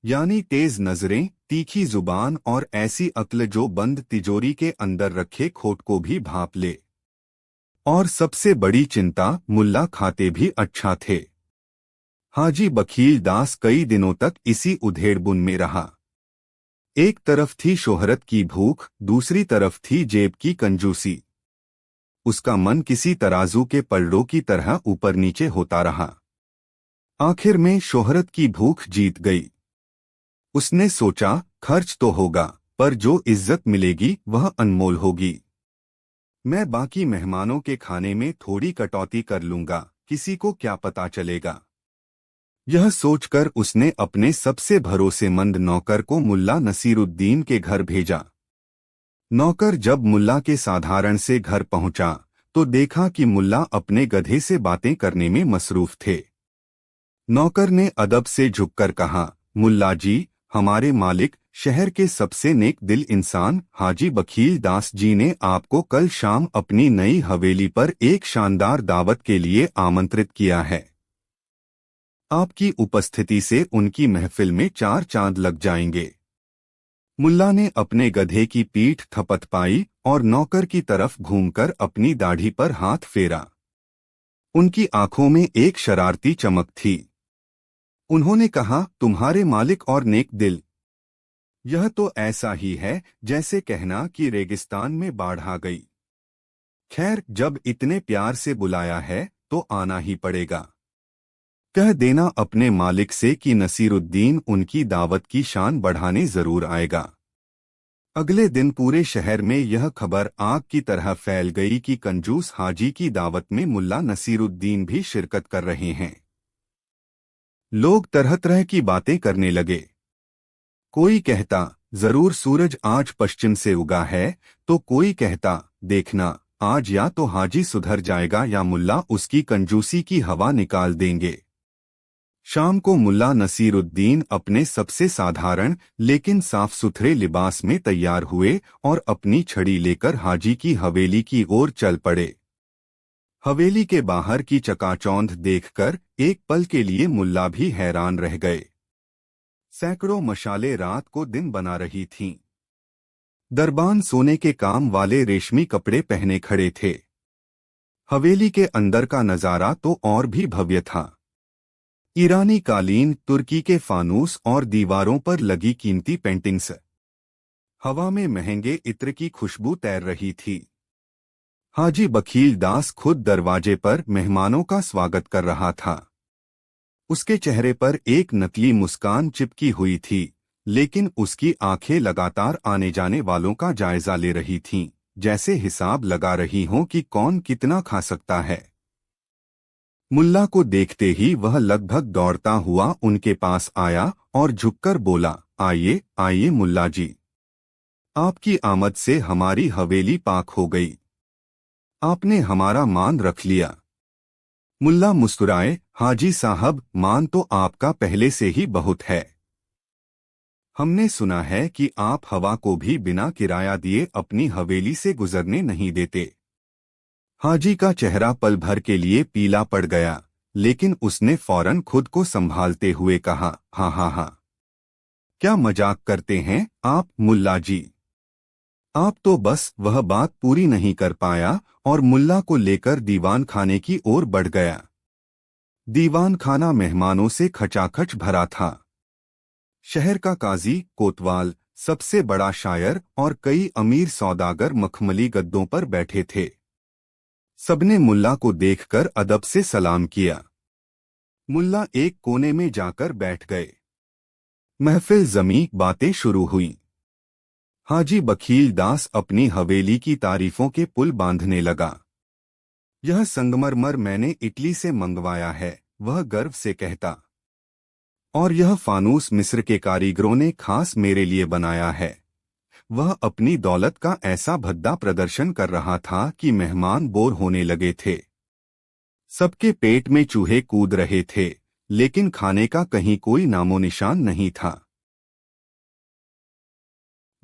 यानी तेज नजरें, तीखी जुबान और ऐसी अक्ल जो बंद तिजोरी के अंदर रखे खोट को भी भांप ले। और सबसे बड़ी चिंता, मुल्ला खाते भी अच्छा थे। हाजी बखील दास कई दिनों तक इसी उधेड़बुन में रहा। एक तरफ थी शोहरत की भूख, दूसरी तरफ थी जेब की कंजूसी। उसका मन किसी तराजू के पलड़ों की तरह ऊपर नीचे होता रहा। आखिर में शोहरत की भूख जीत गई। उसने सोचा, खर्च तो होगा, पर जो इज्जत मिलेगी वह अनमोल होगी। मैं बाकी मेहमानों के खाने में थोड़ी कटौती कर लूंगा, किसी को क्या पता चलेगा। यह सोचकर उसने अपने सबसे भरोसेमंद नौकर को मुल्ला नसीरुद्दीन के घर भेजा। नौकर जब मुल्ला के साधारण से घर पहुंचा तो देखा कि मुल्ला अपने गधे से बातें करने में मसरूफ थे। नौकर ने अदब से झुककर कहा, मुल्ला जी, हमारे मालिक, शहर के सबसे नेक दिल इंसान हाजी बखील दास जी ने आपको कल शाम अपनी नई हवेली पर एक शानदार दावत के लिए आमंत्रित किया है। आपकी उपस्थिति से उनकी महफिल में 4 चांद लग जाएंगे। मुल्ला ने अपने गधे की पीठ थपथपाई और नौकर की तरफ घूमकर अपनी दाढ़ी पर हाथ फेरा। उनकी आंखों में एक शरारती चमक थी। उन्होंने कहा, तुम्हारे मालिक और नेक दिल, यह तो ऐसा ही है जैसे कहना कि रेगिस्तान में बाढ़ आ गई। खैर, जब इतने प्यार से बुलाया है तो आना ही पड़ेगा। कह देना अपने मालिक से कि नसीरुद्दीन उनकी दावत की शान बढ़ाने जरूर आएगा। अगले दिन पूरे शहर में यह खबर आग की तरह फैल गई कि कंजूस हाजी की दावत में मुल्ला नसीरुद्दीन भी शिरकत कर रहे हैं। लोग तरह तरह की बातें करने लगे। कोई कहता, जरूर सूरज आज पश्चिम से उगा है, तो कोई कहता, देखना, आज या तो हाजी सुधर जाएगा या मुल्ला उसकी कंजूसी की हवा निकाल देंगे। शाम को मुल्ला नसीरुद्दीन अपने सबसे साधारण लेकिन साफ सुथरे लिबास में तैयार हुए और अपनी छड़ी लेकर हाजी की हवेली की ओर चल पड़े। हवेली के बाहर की चकाचौंध देखकर एक पल के लिए मुल्ला भी हैरान रह गए। सैकड़ों मशालें रात को दिन बना रही थीं। दरबान सोने के काम वाले रेशमी कपड़े पहने खड़े थे। हवेली के अंदर का नजारा तो और भी भव्य था। ईरानी कालीन, तुर्की के फानूस और दीवारों पर लगी कीमती पेंटिंग्स। हवा में महंगे इत्र की खुशबू तैर रही थी। हाजी बखील दास खुद दरवाजे पर मेहमानों का स्वागत कर रहा था। उसके चेहरे पर एक नकली मुस्कान चिपकी हुई थी, लेकिन उसकी आंखें लगातार आने जाने वालों का जायजा ले रही थीं, जैसे हिसाब लगा रही हों कि कौन कितना खा सकता है। मुल्ला को देखते ही वह लगभग दौड़ता हुआ उनके पास आया और झुककर बोला, आइए आइए मुल्ला जी, आपकी आमद से हमारी हवेली पाक हो गई। आपने हमारा मान रख लिया। मुल्ला मुस्कुराए, हाजी साहब, मान तो आपका पहले से ही बहुत है। हमने सुना है कि आप हवा को भी बिना किराया दिए अपनी हवेली से गुजरने नहीं देते। हाजी का चेहरा पल भर के लिए पीला पड़ गया, लेकिन उसने फौरन खुद को संभालते हुए कहा, हाँ हाँ हाँ, क्या मजाक करते हैं आप मुल्ला जी। आप तो बस वह बात पूरी नहीं कर पाया और मुल्ला को लेकर दीवान खाने की ओर बढ़ गया। दीवान खाना मेहमानों से खचाखच भरा था। शहर का काजी, कोतवाल, सबसे बड़ा शायर और कई अमीर सौदागर मखमली गद्दों पर बैठे थे। सबने मुल्ला को देखकर अदब से सलाम किया। मुल्ला एक कोने में जाकर बैठ गए। महफिल जमी, बातें शुरू हुई। हाजी बखील दास अपनी हवेली की तारीफों के पुल बांधने लगा। यह संगमरमर मैंने इटली से मंगवाया है, वह गर्व से कहता। और यह फानूस मिस्र के कारीगरों ने खास मेरे लिए बनाया है। वह अपनी दौलत का ऐसा भद्दा प्रदर्शन कर रहा था कि मेहमान बोर होने लगे थे। सबके पेट में चूहे कूद रहे थे, लेकिन खाने का कहीं कोई नामोनिशान नहीं था।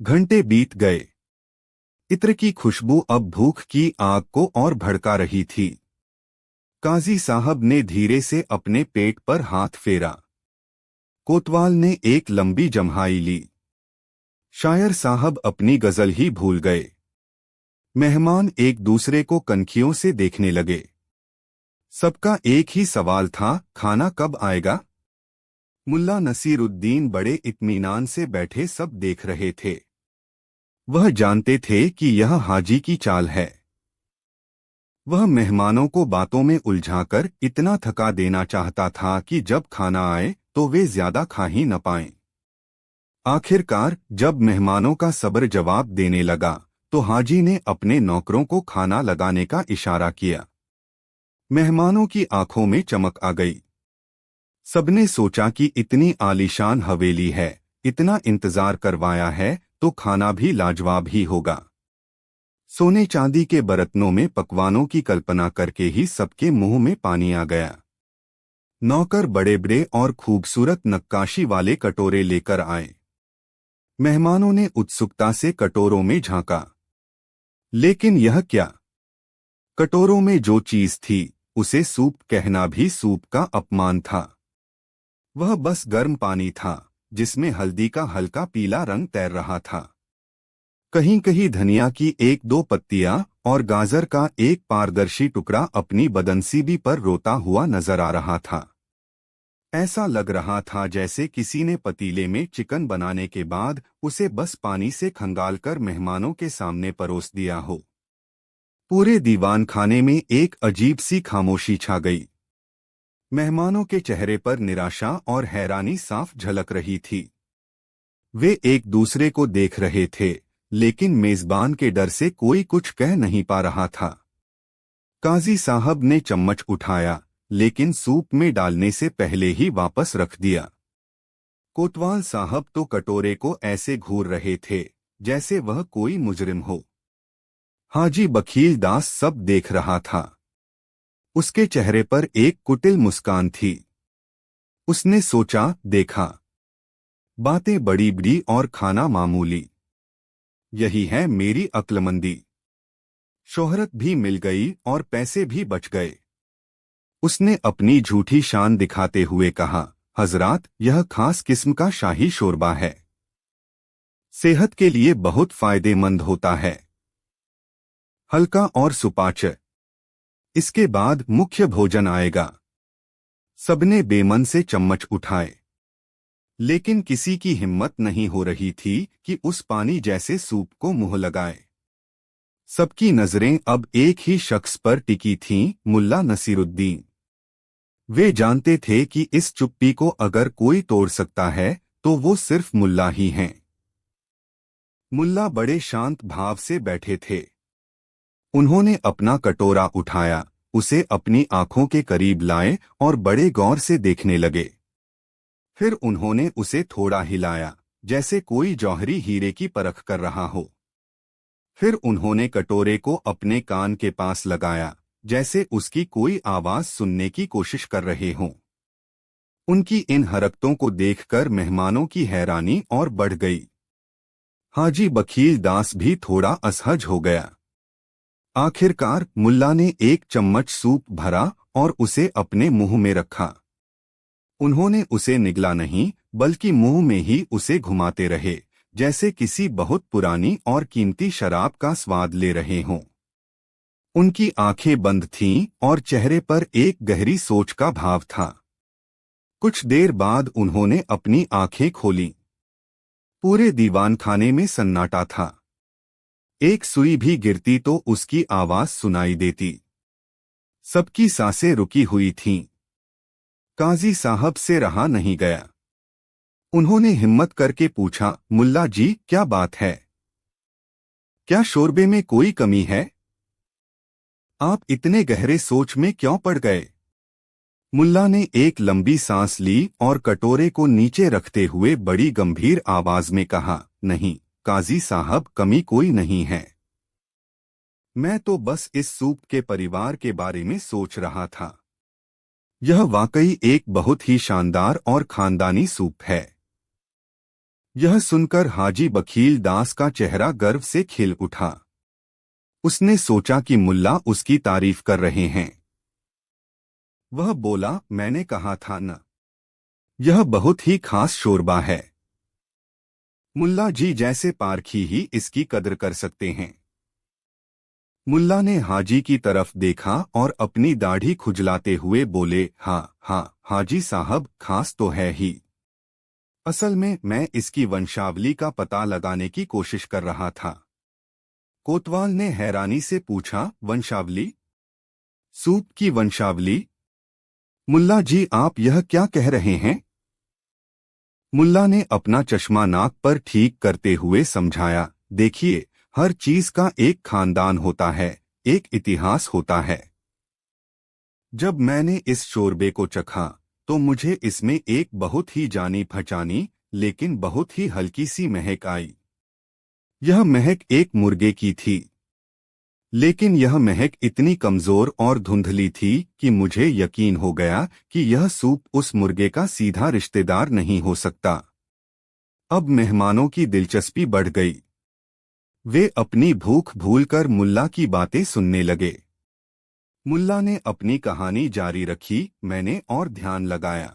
घंटे बीत गए। इत्र की खुशबू अब भूख की आग को और भड़का रही थी। काजी साहब ने धीरे से अपने पेट पर हाथ फेरा। कोतवाल ने एक लंबी जम्हाई ली। शायर साहब अपनी गजल ही भूल गए। मेहमान एक दूसरे को कनखियों से देखने लगे। सबका एक ही सवाल था, खाना कब आएगा? मुल्ला नसीरुद्दीन बड़े इत्मीनान से बैठे सब देख रहे थे। वह जानते थे कि यह हाजी की चाल है। वह मेहमानों को बातों में उलझाकर इतना थका देना चाहता था कि जब खाना आए तो वे ज्यादा खा ही न पाएं। आखिरकार जब मेहमानों का सब्र जवाब देने लगा तो हाजी ने अपने नौकरों को खाना लगाने का इशारा किया। मेहमानों की आंखों में चमक आ गई। सबने सोचा कि इतनी आलीशान हवेली है, इतना इंतजार करवाया है तो खाना भी लाजवाब ही होगा। सोने चांदी के बर्तनों में पकवानों की कल्पना करके ही सबके मुंह में पानी आ गया। नौकर बड़े बड़े और खूबसूरत नक्काशी वाले कटोरे लेकर आए। मेहमानों ने उत्सुकता से कटोरों में झांका। लेकिन यह क्या? कटोरों में जो चीज थी उसे सूप कहना भी सूप का अपमान था। वह बस गर्म पानी था जिसमें हल्दी का हल्का पीला रंग तैर रहा था। कहीं कहीं धनिया की एक दो पत्तियां और गाजर का एक पारदर्शी टुकड़ा अपनी बदनसीबी पर रोता हुआ नजर आ रहा था। ऐसा लग रहा था जैसे किसी ने पतीले में चिकन बनाने के बाद उसे बस पानी से खंगालकर मेहमानों के सामने परोस दिया हो। पूरे दीवान खाने में एक अजीब सी खामोशी छा गई। मेहमानों के चेहरे पर निराशा और हैरानी साफ झलक रही थी। वे एक दूसरे को देख रहे थे, लेकिन मेजबान के डर से कोई कुछ कह नहीं पा रहा था। काजी साहब ने चम्मच उठाया, लेकिन सूप में डालने से पहले ही वापस रख दिया। कोतवाल साहब तो कटोरे को ऐसे घूर रहे थे जैसे वह कोई मुजरिम हो। हाजी बखील दास सब देख रहा था। उसके चेहरे पर एक कुटिल मुस्कान थी। उसने सोचा, देखा, बातें बड़ी बड़ी और खाना मामूली। यही है मेरी अक्लमंदी। शोहरत भी मिल गई और पैसे भी बच गए। उसने अपनी झूठी शान दिखाते हुए कहा, हजरात, यह खास किस्म का शाही शोरबा है। सेहत के लिए बहुत फायदेमंद होता है। हल्का और सुपाच्य। इसके बाद मुख्य भोजन आएगा। सबने बेमन से चम्मच उठाए, लेकिन किसी की हिम्मत नहीं हो रही थी कि उस पानी जैसे सूप को मुंह लगाए। सबकी नजरें अब एक ही शख्स पर टिकी थीं, मुल्ला नसीरुद्दीन। वे जानते थे कि इस चुप्पी को अगर कोई तोड़ सकता है तो वो सिर्फ मुल्ला ही हैं। मुल्ला बड़े शांत भाव से बैठे थे। उन्होंने अपना कटोरा उठाया, उसे अपनी आंखों के करीब लाए और बड़े गौर से देखने लगे। फिर उन्होंने उसे थोड़ा हिलाया, जैसे कोई जौहरी हीरे की परख कर रहा हो। फिर उन्होंने कटोरे को अपने कान के पास लगाया, जैसे उसकी कोई आवाज सुनने की कोशिश कर रहे हों। उनकी इन हरकतों को देखकर मेहमानों की हैरानी और बढ़ गई। हाजी बखील दास भी थोड़ा असहज हो गया। आखिरकार मुल्ला ने एक चम्मच सूप भरा और उसे अपने मुंह में रखा। उन्होंने उसे निगला नहीं, बल्कि मुंह में ही उसे घुमाते रहे, जैसे किसी बहुत पुरानी और कीमती शराब का स्वाद ले रहे हों। उनकी आंखें बंद थीं और चेहरे पर एक गहरी सोच का भाव था। कुछ देर बाद उन्होंने अपनी आंखें खोलीं। पूरे दीवानखाने में सन्नाटा था। एक सुई भी गिरती तो उसकी आवाज सुनाई देती। सबकी सांसें रुकी हुई थीं। काजी साहब से रहा नहीं गया। उन्होंने हिम्मत करके पूछा, मुल्ला जी, क्या बात है? क्या शोरबे में कोई कमी है? आप इतने गहरे सोच में क्यों पड़ गए? मुल्ला ने एक लंबी सांस ली और कटोरे को नीचे रखते हुए बड़ी गंभीर आवाज में कहा, नहीं काजी साहब, कमी कोई नहीं है। मैं तो बस इस सूप के परिवार के बारे में सोच रहा था। यह वाकई एक बहुत ही शानदार और खानदानी सूप है। यह सुनकर हाजी बखील दास का चेहरा गर्व से खिल उठा। उसने सोचा कि मुल्ला उसकी तारीफ कर रहे हैं। वह बोला, मैंने कहा था न, यह बहुत ही खास शोरबा है। मुल्ला जी जैसे पारखी ही इसकी कदर कर सकते हैं। मुल्ला ने हाजी की तरफ देखा और अपनी दाढ़ी खुजलाते हुए बोले, हाँ हाँ हाजी साहब, खास तो है ही। असल में मैं इसकी वंशावली का पता लगाने की कोशिश कर रहा था। कोतवाल ने हैरानी से पूछा, वंशावली? सूप की वंशावली? मुल्ला जी, आप यह क्या कह रहे हैं? मुल्ला ने अपना चश्मा नाक पर ठीक करते हुए समझाया, देखिए, हर चीज का एक खानदान होता है, एक इतिहास होता है। जब मैंने इस शोरबे को चखा तो मुझे इसमें एक बहुत ही जानी पहचानी लेकिन बहुत ही हल्की सी महक आई। यह महक एक मुर्गे की थी, लेकिन यह महक इतनी कमजोर और धुंधली थी कि मुझे यकीन हो गया कि यह सूप उस मुर्गे का सीधा रिश्तेदार नहीं हो सकता। अब मेहमानों की दिलचस्पी बढ़ गई। वे अपनी भूख भूलकर मुल्ला की बातें सुनने लगे। मुल्ला ने अपनी कहानी जारी रखी, मैंने और ध्यान लगाया।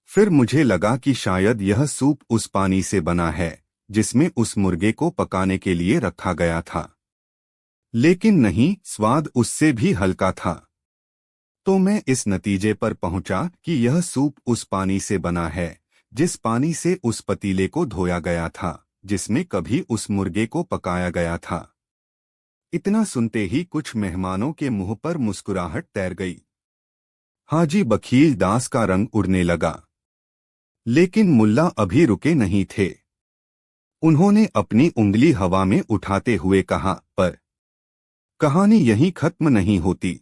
फिर मुझे लगा कि शायद यह सूप उस पानी से बना है जिसमें उस मुर्गे को पकाने के लिए रखा गया था। लेकिन नहीं, स्वाद उससे भी हल्का था। तो मैं इस नतीजे पर पहुंचा कि यह सूप उस पानी से बना है जिस पानी से उस पतीले को धोया गया था जिसमें कभी उस मुर्गे को पकाया गया था। इतना सुनते ही कुछ मेहमानों के मुंह पर मुस्कुराहट तैर गई। हाजी बखील दास का रंग उड़ने लगा। लेकिन मुल्ला अभी रुके नहीं थे। उन्होंने अपनी उंगली हवा में उठाते हुए कहा, पर कहानी यहीं खत्म नहीं होती।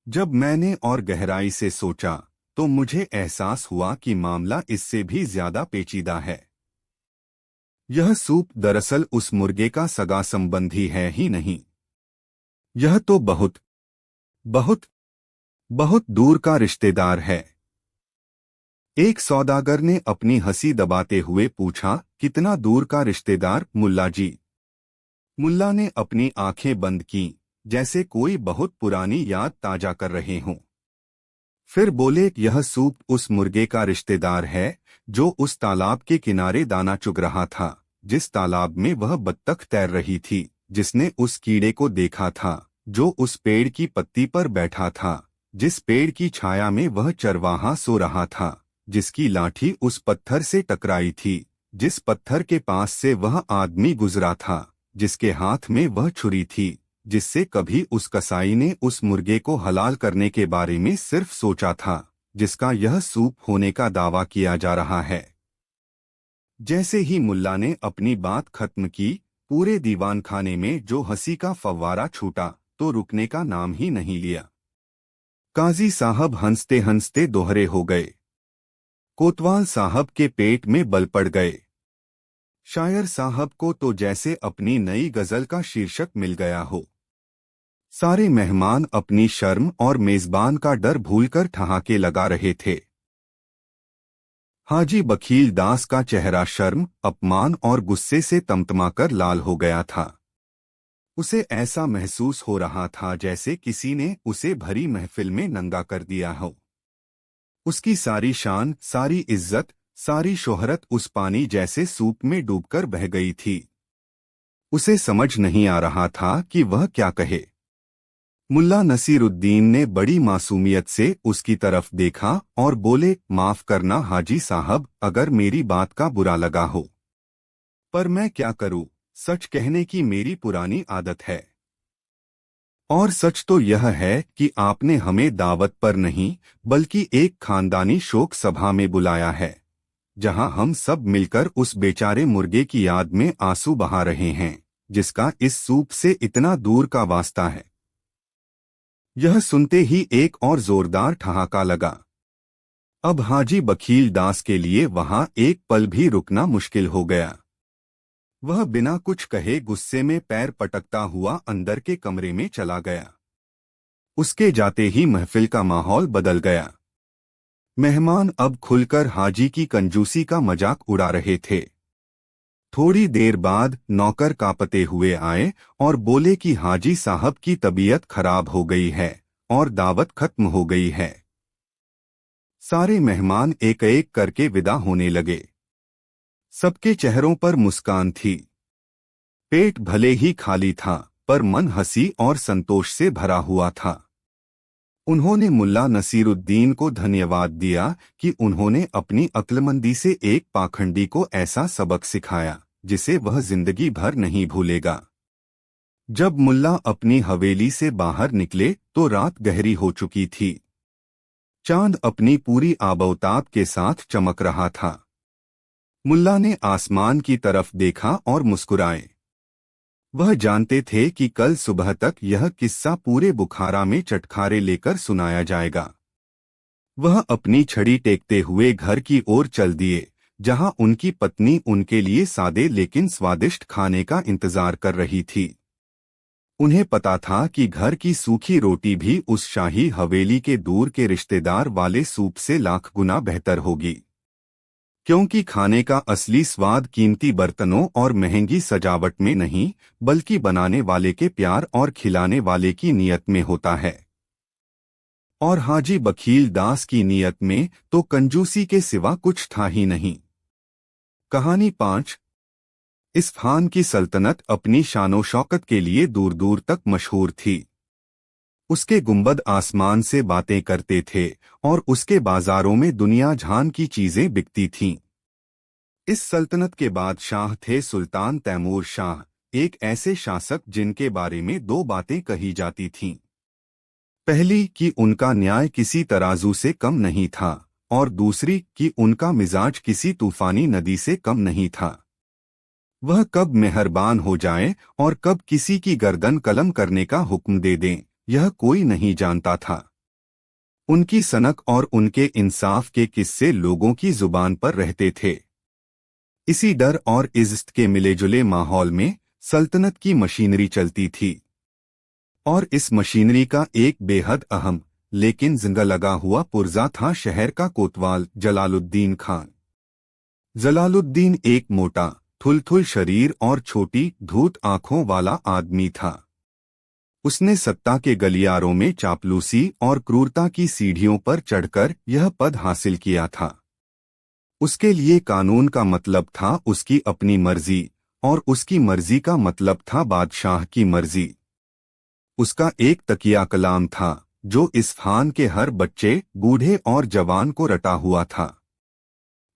जब मैंने और गहराई से सोचा तो मुझे एहसास हुआ कि मामला इससे भी ज्यादा पेचीदा है। यह सूप दरअसल उस मुर्गे का सगा संबंधी है ही नहीं। यह तो बहुत बहुत बहुत दूर का रिश्तेदार है। एक सौदागर ने अपनी हंसी दबाते हुए पूछा, कितना दूर का रिश्तेदार मुल्ला जी? मुल्ला ने अपनी आंखें बंद कीं, जैसे कोई बहुत पुरानी याद ताजा कर रहे हों। फिर बोले, यह सूप उस मुर्गे का रिश्तेदार है जो उस तालाब के किनारे दाना चुग रहा था, जिस तालाब में वह बत्तख तैर रही थी, जिसने उस कीड़े को देखा था जो उस पेड़ की पत्ती पर बैठा था, जिस पेड़ की छाया में वह चरवाहा सो रहा था, जिसकी लाठी उस पत्थर से टकराई थी, जिस पत्थर के पास से वह आदमी गुजरा था, जिसके हाथ में वह छुरी थी, जिससे कभी उस कसाई ने उस मुर्गे को हलाल करने के बारे में सिर्फ सोचा था, जिसका यह सूप होने का दावा किया जा रहा है। जैसे ही मुल्ला ने अपनी बात खत्म की, पूरे दीवानखाने में जो हंसी का फव्वारा छूटा तो रुकने का नाम ही नहीं लिया। काजी साहब हंसते हंसते दोहरे हो गए। कोतवाल साहब के पेट में बल पड़ गए। शायर साहब को तो जैसे अपनी नई गजल का शीर्षक मिल गया हो। सारे मेहमान अपनी शर्म और मेजबान का डर भूलकर ठहाके लगा रहे थे। हाजी बखील दास का चेहरा शर्म, अपमान और गुस्से से तमतमाकर लाल हो गया था। उसे ऐसा महसूस हो रहा था जैसे किसी ने उसे भरी महफिल में नंगा कर दिया हो। उसकी सारी शान, सारी इज्जत, सारी शोहरत उस पानी जैसे सूप में डूबकर बह गई थी। उसे समझ नहीं आ रहा था कि वह क्या कहे। मुल्ला नसीरुद्दीन ने बड़ी मासूमियत से उसकी तरफ देखा और बोले, माफ करना हाजी साहब, अगर मेरी बात का बुरा लगा हो, पर मैं क्या करूं, सच कहने की मेरी पुरानी आदत है। और सच तो यह है कि आपने हमें दावत पर नहीं बल्कि एक खानदानी शोक सभा में बुलाया है, जहां हम सब मिलकर उस बेचारे मुर्गे की याद में आंसू बहा रहे हैं, जिसका इस सूप से इतना दूर का वास्ता है। यह सुनते ही एक और जोरदार ठहाका लगा। अब हाजी बखील दास के लिए वहां एक पल भी रुकना मुश्किल हो गया। वह बिना कुछ कहे गुस्से में पैर पटकता हुआ अंदर के कमरे में चला गया। उसके जाते ही महफिल का माहौल बदल गया। मेहमान अब खुलकर हाजी की कंजूसी का मजाक उड़ा रहे थे। थोड़ी देर बाद नौकर कांपते हुए आए और बोले कि हाजी साहब की तबीयत खराब हो गई है और दावत खत्म हो गई है। सारे मेहमान एक एक करके विदा होने लगे। सबके चेहरों पर मुस्कान थी। पेट भले ही खाली था, पर मन हंसी और संतोष से भरा हुआ था। उन्होंने मुल्ला नसीरुद्दीन को धन्यवाद दिया कि उन्होंने अपनी अक्लमंदी से एक पाखंडी को ऐसा सबक सिखाया जिसे वह जिंदगी भर नहीं भूलेगा। जब मुल्ला अपनी हवेली से बाहर निकले तो रात गहरी हो चुकी थी। चांद अपनी पूरी आबोताब के साथ चमक रहा था। मुल्ला ने आसमान की तरफ देखा और मुस्कुराए। वह जानते थे कि कल सुबह तक यह किस्सा पूरे बुखारा में चटखारे लेकर सुनाया जाएगा। वह अपनी छड़ी टेकते हुए घर की ओर चल दिए, जहां उनकी पत्नी उनके लिए सादे लेकिन स्वादिष्ट खाने का इंतजार कर रही थी। उन्हें पता था कि घर की सूखी रोटी भी उस शाही हवेली के दूर के रिश्तेदार वाले सूप से लाख गुना बेहतर होगी, क्योंकि खाने का असली स्वाद कीमती बर्तनों और महंगी सजावट में नहीं, बल्कि बनाने वाले के प्यार और खिलाने वाले की नियत में होता है। और हाजी बखील दास की नियत में तो कंजूसी के सिवा कुछ था ही नहीं। कहानी 5। इस्फहान की सल्तनत अपनी शानो शौकत के लिए दूर दूर तक मशहूर थी। उसके गुंबद आसमान से बातें करते थे और उसके बाजारों में दुनिया जहान की चीजें बिकती थीं। इस सल्तनत के बादशाह थे सुल्तान तैमूर शाह, एक ऐसे शासक जिनके बारे में दो बातें कही जाती थीं। पहली कि उनका न्याय किसी तराजू से कम नहीं था, और दूसरी कि उनका मिजाज किसी तूफानी नदी से कम नहीं था। वह कब मेहरबान हो जाएं और कब किसी की गर्दन कलम करने का हुक्म दे दें, यह कोई नहीं जानता था। उनकी सनक और उनके इंसाफ के किस्से लोगों की जुबान पर रहते थे। इसी डर और इज्जत के मिलेजुले माहौल में सल्तनत की मशीनरी चलती थी। और इस मशीनरी का एक बेहद अहम लेकिन जिंदा लगा हुआ पुर्जा था शहर का कोतवाल जलालुद्दीन खान। जलालुद्दीन एक मोटा थुलथुल शरीर और छोटी धूत आंखों वाला आदमी था। उसने सत्ता के गलियारों में चापलूसी और क्रूरता की सीढ़ियों पर चढ़कर यह पद हासिल किया था। उसके लिए कानून का मतलब था उसकी अपनी मर्जी, और उसकी मर्जी का मतलब था बादशाह की मर्जी। उसका एक तकिया कलाम था जो इस्फहान के हर बच्चे, बूढ़े और जवान को रटा हुआ था।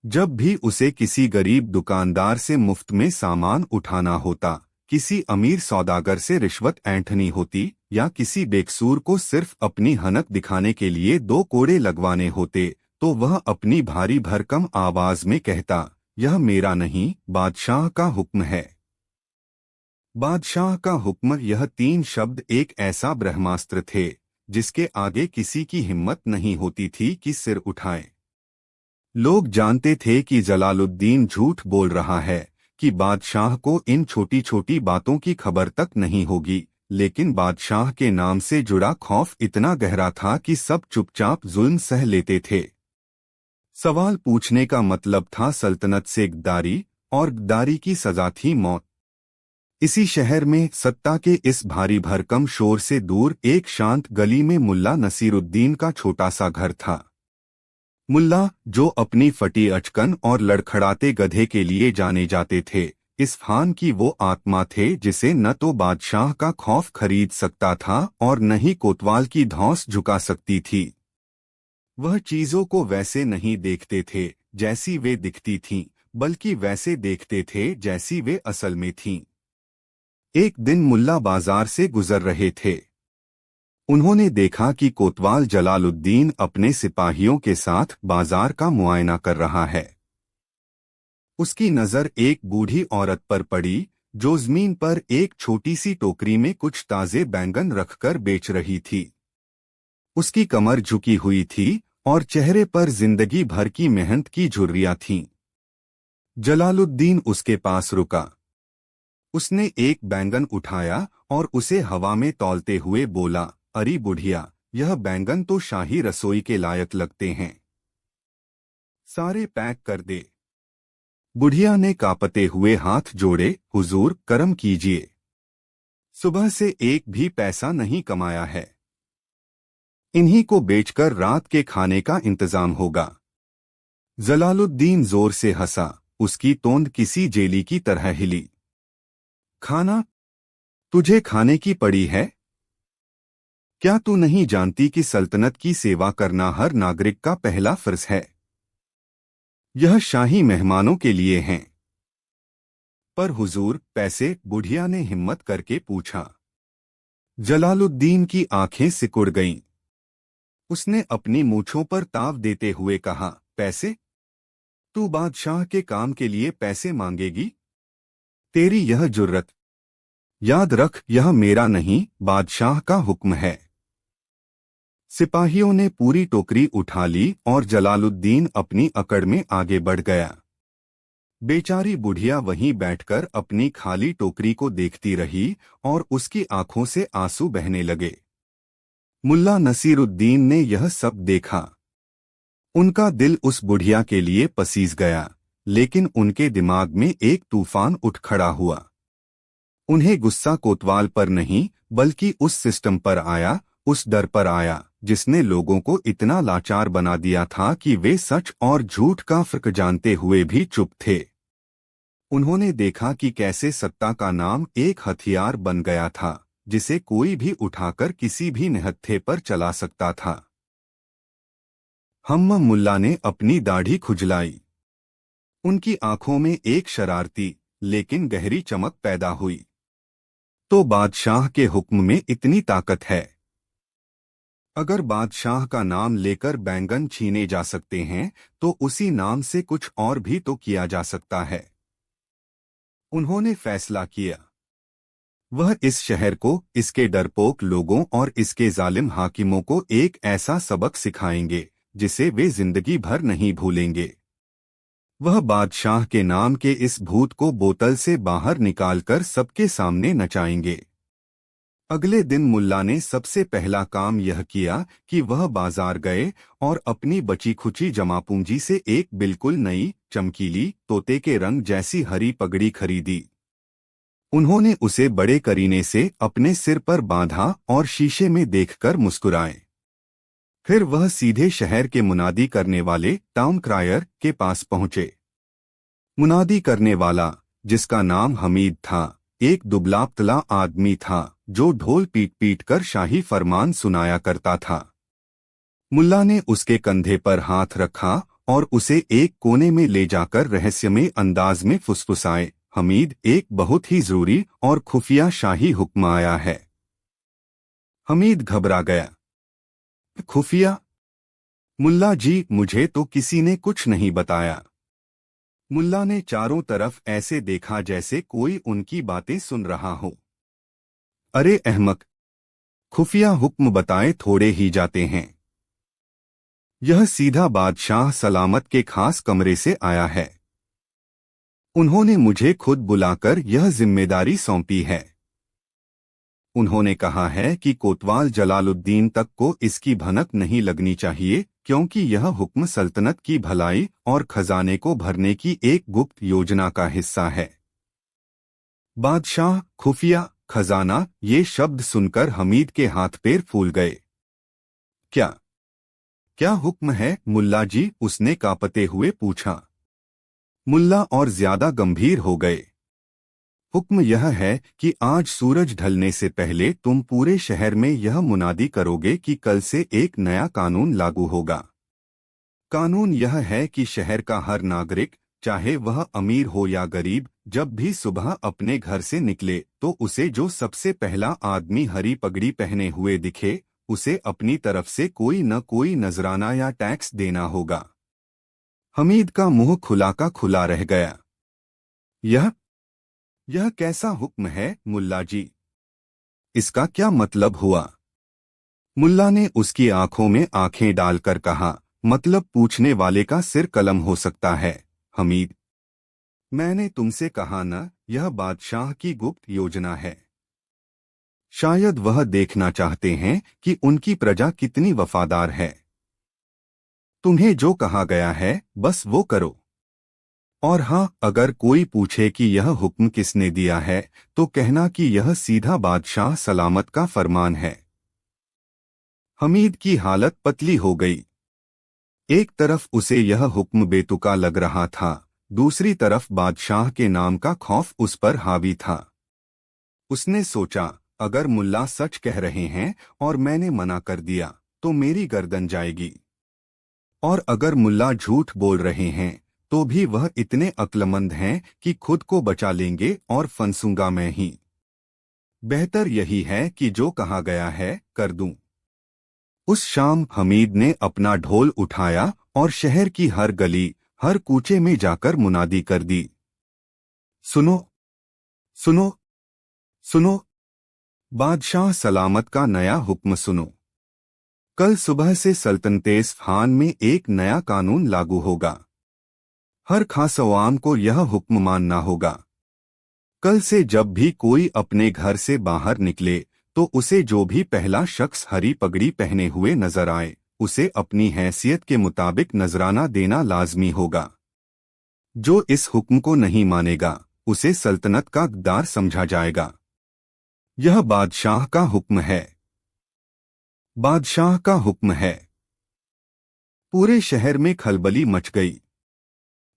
जब भी उसे किसी गरीब दुकानदार से मुफ्त में सामान उठाना होता, किसी अमीर सौदागर से रिश्वत ऐंठनी होती, या किसी बेकसूर को सिर्फ अपनी हनक दिखाने के लिए दो कोड़े लगवाने होते, तो वह अपनी भारी भरकम आवाज में कहता, यह मेरा नहीं, बादशाह का हुक्म है। बादशाह का हुक्म, यह तीन शब्द एक ऐसा ब्रह्मास्त्र थे जिसके आगे किसी की हिम्मत नहीं होती थी कि सिर उठाए। लोग जानते थे कि जलालुद्दीन झूठ बोल रहा है, कि बादशाह को इन छोटी छोटी बातों की खबर तक नहीं होगी, लेकिन बादशाह के नाम से जुड़ा खौफ इतना गहरा था कि सब चुपचाप जुल्म सह लेते थे। सवाल पूछने का मतलब था सल्तनत से गद्दारी, और गद्दारी की सजा थी मौत। इसी शहर में सत्ता के इस भारी भरकम शोर से दूर एक शांत गली में मुल्ला नसीरुद्दीन का छोटा सा घर था। मुल्ला, जो अपनी फटी अचकन और लड़खड़ाते गधे के लिए जाने जाते थे, इस खान की वो आत्मा थे जिसे न तो बादशाह का खौफ खरीद सकता था और न ही कोतवाल की धौंस झुका सकती थी। वह चीजों को वैसे नहीं देखते थे जैसी वे दिखती थीं, बल्कि वैसे देखते थे जैसी वे असल में थीं। एक दिन मुल्ला बाजार से गुजर रहे थे। उन्होंने देखा कि कोतवाल जलालुद्दीन अपने सिपाहियों के साथ बाजार का मुआयना कर रहा है। उसकी नजर एक बूढ़ी औरत पर पड़ी जो जमीन पर एक छोटी सी टोकरी में कुछ ताजे बैंगन रखकर बेच रही थी। उसकी कमर झुकी हुई थी और चेहरे पर जिंदगी भर की मेहनत की झुर्रियां थीं। जलालुद्दीन उसके पास रुका। उसने एक बैंगन उठाया और उसे हवा में तौलते हुए बोला, अरे बुढ़िया, यह बैंगन तो शाही रसोई के लायक लगते हैं, सारे पैक कर दे। बुढ़िया ने कांपते हुए हाथ जोड़े, हुजूर करम कीजिए, सुबह से एक भी पैसा नहीं कमाया है, इन्हीं को बेचकर रात के खाने का इंतजाम होगा। जलालुद्दीन जोर से हंसा, उसकी तोंद किसी जेली की तरह हिली। खाना? तुझे खाने की पड़ी है? क्या तू नहीं जानती कि सल्तनत की सेवा करना हर नागरिक का पहला फर्ज है? यह शाही मेहमानों के लिए हैं। पर हुजूर, पैसे? बुढ़िया ने हिम्मत करके पूछा। जलालुद्दीन की आंखें सिकुड़ गईं। उसने अपनी मूंछों पर ताव देते हुए कहा, पैसे? तू बादशाह के काम के लिए पैसे मांगेगी? तेरी यह जुर्रत? याद रख, यह मेरा नहीं, बादशाह का हुक्म है। सिपाहियों ने पूरी टोकरी उठा ली और जलालुद्दीन अपनी अकड़ में आगे बढ़ गया। बेचारी बुढ़िया वहीं बैठकर अपनी खाली टोकरी को देखती रही और उसकी आंखों से आंसू बहने लगे। मुल्ला नसीरुद्दीन ने यह सब देखा। उनका दिल उस बुढ़िया के लिए पसीज गया, लेकिन उनके दिमाग में एक तूफान उठ खड़ा हुआ। उन्हें गुस्सा कोतवाल पर नहीं, बल्कि उस सिस्टम पर आया, उस डर पर आया जिसने लोगों को इतना लाचार बना दिया था कि वे सच और झूठ का फर्क जानते हुए भी चुप थे। उन्होंने देखा कि कैसे सत्ता का नाम एक हथियार बन गया था जिसे कोई भी उठाकर किसी भी निहत्थे पर चला सकता था। हम्म मुल्ला ने अपनी दाढ़ी खुजलाई। उनकी आंखों में एक शरारती लेकिन गहरी चमक पैदा हुई। तो बादशाह के हुक्म में इतनी ताकत है। अगर बादशाह का नाम लेकर बैंगन छीने जा सकते हैं, तो उसी नाम से कुछ और भी तो किया जा सकता है। उन्होंने फैसला किया। वह इस शहर को, इसके डरपोक लोगों और इसके जालिम हाकिमों को एक ऐसा सबक सिखाएंगे जिसे वे जिंदगी भर नहीं भूलेंगे। वह बादशाह के नाम के इस भूत को बोतल से बाहर निकालकर सबके सामने नचाएंगे। अगले दिन मुल्ला ने सबसे पहला काम यह किया कि वह बाजार गए और अपनी बची खुची जमापूंजी से एक बिल्कुल नई, चमकीली, तोते के रंग जैसी हरी पगड़ी खरीदी। उन्होंने उसे बड़े करीने से अपने सिर पर बांधा और शीशे में देखकर मुस्कुराए। फिर वह सीधे शहर के मुनादी करने वाले टाउन क्रायर के पास पहुंचे। मुनादी करने वाला, जिसका नाम हमीद था, एक दुबला पतला आदमी था जो ढोल पीट पीट कर शाही फरमान सुनाया करता था। मुल्ला ने उसके कंधे पर हाथ रखा और उसे एक कोने में ले जाकर रहस्यमय अंदाज में फुसफुसाए, हमीद, एक बहुत ही जरूरी और खुफिया शाही हुक्म आया है। हमीद घबरा गया। खुफिया? मुल्ला जी, मुझे तो किसी ने कुछ नहीं बताया। मुल्ला ने चारों तरफ ऐसे देखा जैसे कोई उनकी बातें सुन रहा हो। अरे अहमक, खुफिया हुक्म बताए थोड़े ही जाते हैं। यह सीधा बादशाह सलामत के खास कमरे से आया है। उन्होंने मुझे खुद बुलाकर यह जिम्मेदारी सौंपी है। उन्होंने कहा है कि कोतवाल जलालुद्दीन तक को इसकी भनक नहीं लगनी चाहिए, क्योंकि यह हुक्म सल्तनत की भलाई और खजाने को भरने की एक गुप्त योजना का हिस्सा है। बादशाह, खुफिया, खजाना, ये शब्द सुनकर हमीद के हाथ पैर फूल गए। क्या क्या हुक्म है मुल्ला जी? उसने कांपते हुए पूछा। मुल्ला और ज्यादा गंभीर हो गए। हुक्म यह है कि आज सूरज ढलने से पहले तुम पूरे शहर में यह मुनादी करोगे कि कल से एक नया कानून लागू होगा। कानून यह है कि शहर का हर नागरिक, चाहे वह अमीर हो या गरीब, जब भी सुबह अपने घर से निकले तो उसे जो सबसे पहला आदमी हरी पगड़ी पहने हुए दिखे, उसे अपनी तरफ से कोई न कोई नजराना या टैक्स देना होगा। हमीद का मुंह खुला का खुला रह गया। यह कैसा हुक्म है मुल्ला जी? इसका क्या मतलब हुआ? मुल्ला ने उसकी आंखों में आंखें डालकर कहा, मतलब पूछने वाले का सिर कलम हो सकता है हमीद। मैंने तुमसे कहा न, यह बादशाह की गुप्त योजना है। शायद वह देखना चाहते हैं कि उनकी प्रजा कितनी वफादार है। तुम्हें जो कहा गया है बस वो करो। और हाँ, अगर कोई पूछे कि यह हुक्म किसने दिया है तो कहना कि यह सीधा बादशाह सलामत का फरमान है। हमीद की हालत पतली हो गई। एक तरफ उसे यह हुक्म बेतुका लग रहा था, दूसरी तरफ बादशाह के नाम का खौफ उस पर हावी था। उसने सोचा, अगर मुल्ला सच कह रहे हैं और मैंने मना कर दिया तो मेरी गर्दन जाएगी, और अगर मुल्ला झूठ बोल रहे हैं तो भी वह इतने अक्लमंद हैं कि खुद को बचा लेंगे और फंसूंगा मैं ही। बेहतर यही है कि जो कहा गया है कर दूं। उस शाम हमीद ने अपना ढोल उठाया और शहर की हर गली, हर कूचे में जाकर मुनादी कर दी। सुनो, सुनो, सुनो, बादशाह सलामत का नया हुक्म सुनो। कल सुबह से सल्तनते इस्फहान में एक नया कानून लागू होगा। हर खास अवाम को यह हुक्म मानना होगा। कल से जब भी कोई अपने घर से बाहर निकले तो उसे जो भी पहला शख्स हरी पगड़ी पहने हुए नजर आए, उसे अपनी हैसियत के मुताबिक नजराना देना लाजमी होगा। जो इस हुक्म को नहीं मानेगा उसे सल्तनत का गद्दार समझा जाएगा। यह बादशाह का हुक्म है। बादशाह का हुक्म है। पूरे शहर में खलबली मच गई।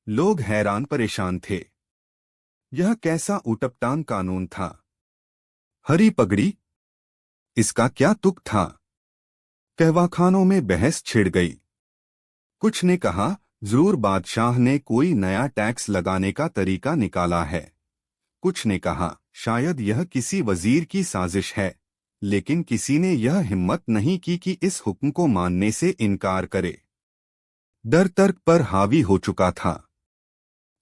लोग हैरान परेशान थे। यह कैसा उटपटांग कानून था? हरी पगड़ी, इसका क्या तुक था? कहवाखानों में बहस छिड़ गई। कुछ ने कहा, जरूर बादशाह ने कोई नया टैक्स लगाने का तरीका निकाला है। कुछ ने कहा, शायद यह किसी वजीर की साजिश है। लेकिन किसी ने यह हिम्मत नहीं की कि इस हुक्म को मानने से इनकार करे। डर तर्क पर हावी हो चुका था।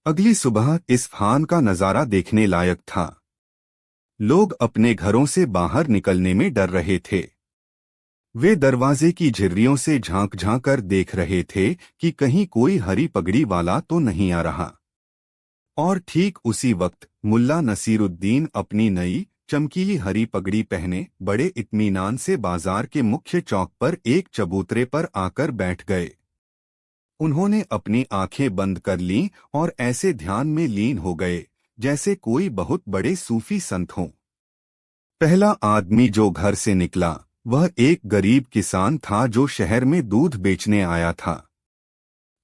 अगली सुबह इस्फहान का नजारा देखने लायक था। लोग अपने घरों से बाहर निकलने में डर रहे थे। वे दरवाजे की झिर्रियों से झांक झांक कर देख रहे थे कि कहीं कोई हरी पगड़ी वाला तो नहीं आ रहा। और ठीक उसी वक्त मुल्ला नसीरुद्दीन अपनी नई चमकीली हरी पगड़ी पहने बड़े इत्मीनान से बाजार के मुख्य चौक पर एक चबूतरे पर आकर बैठ गए। उन्होंने अपनी आंखें बंद कर लीं और ऐसे ध्यान में लीन हो गए जैसे कोई बहुत बड़े सूफी संत हों। पहला आदमी जो घर से निकला वह एक गरीब किसान था जो शहर में दूध बेचने आया था।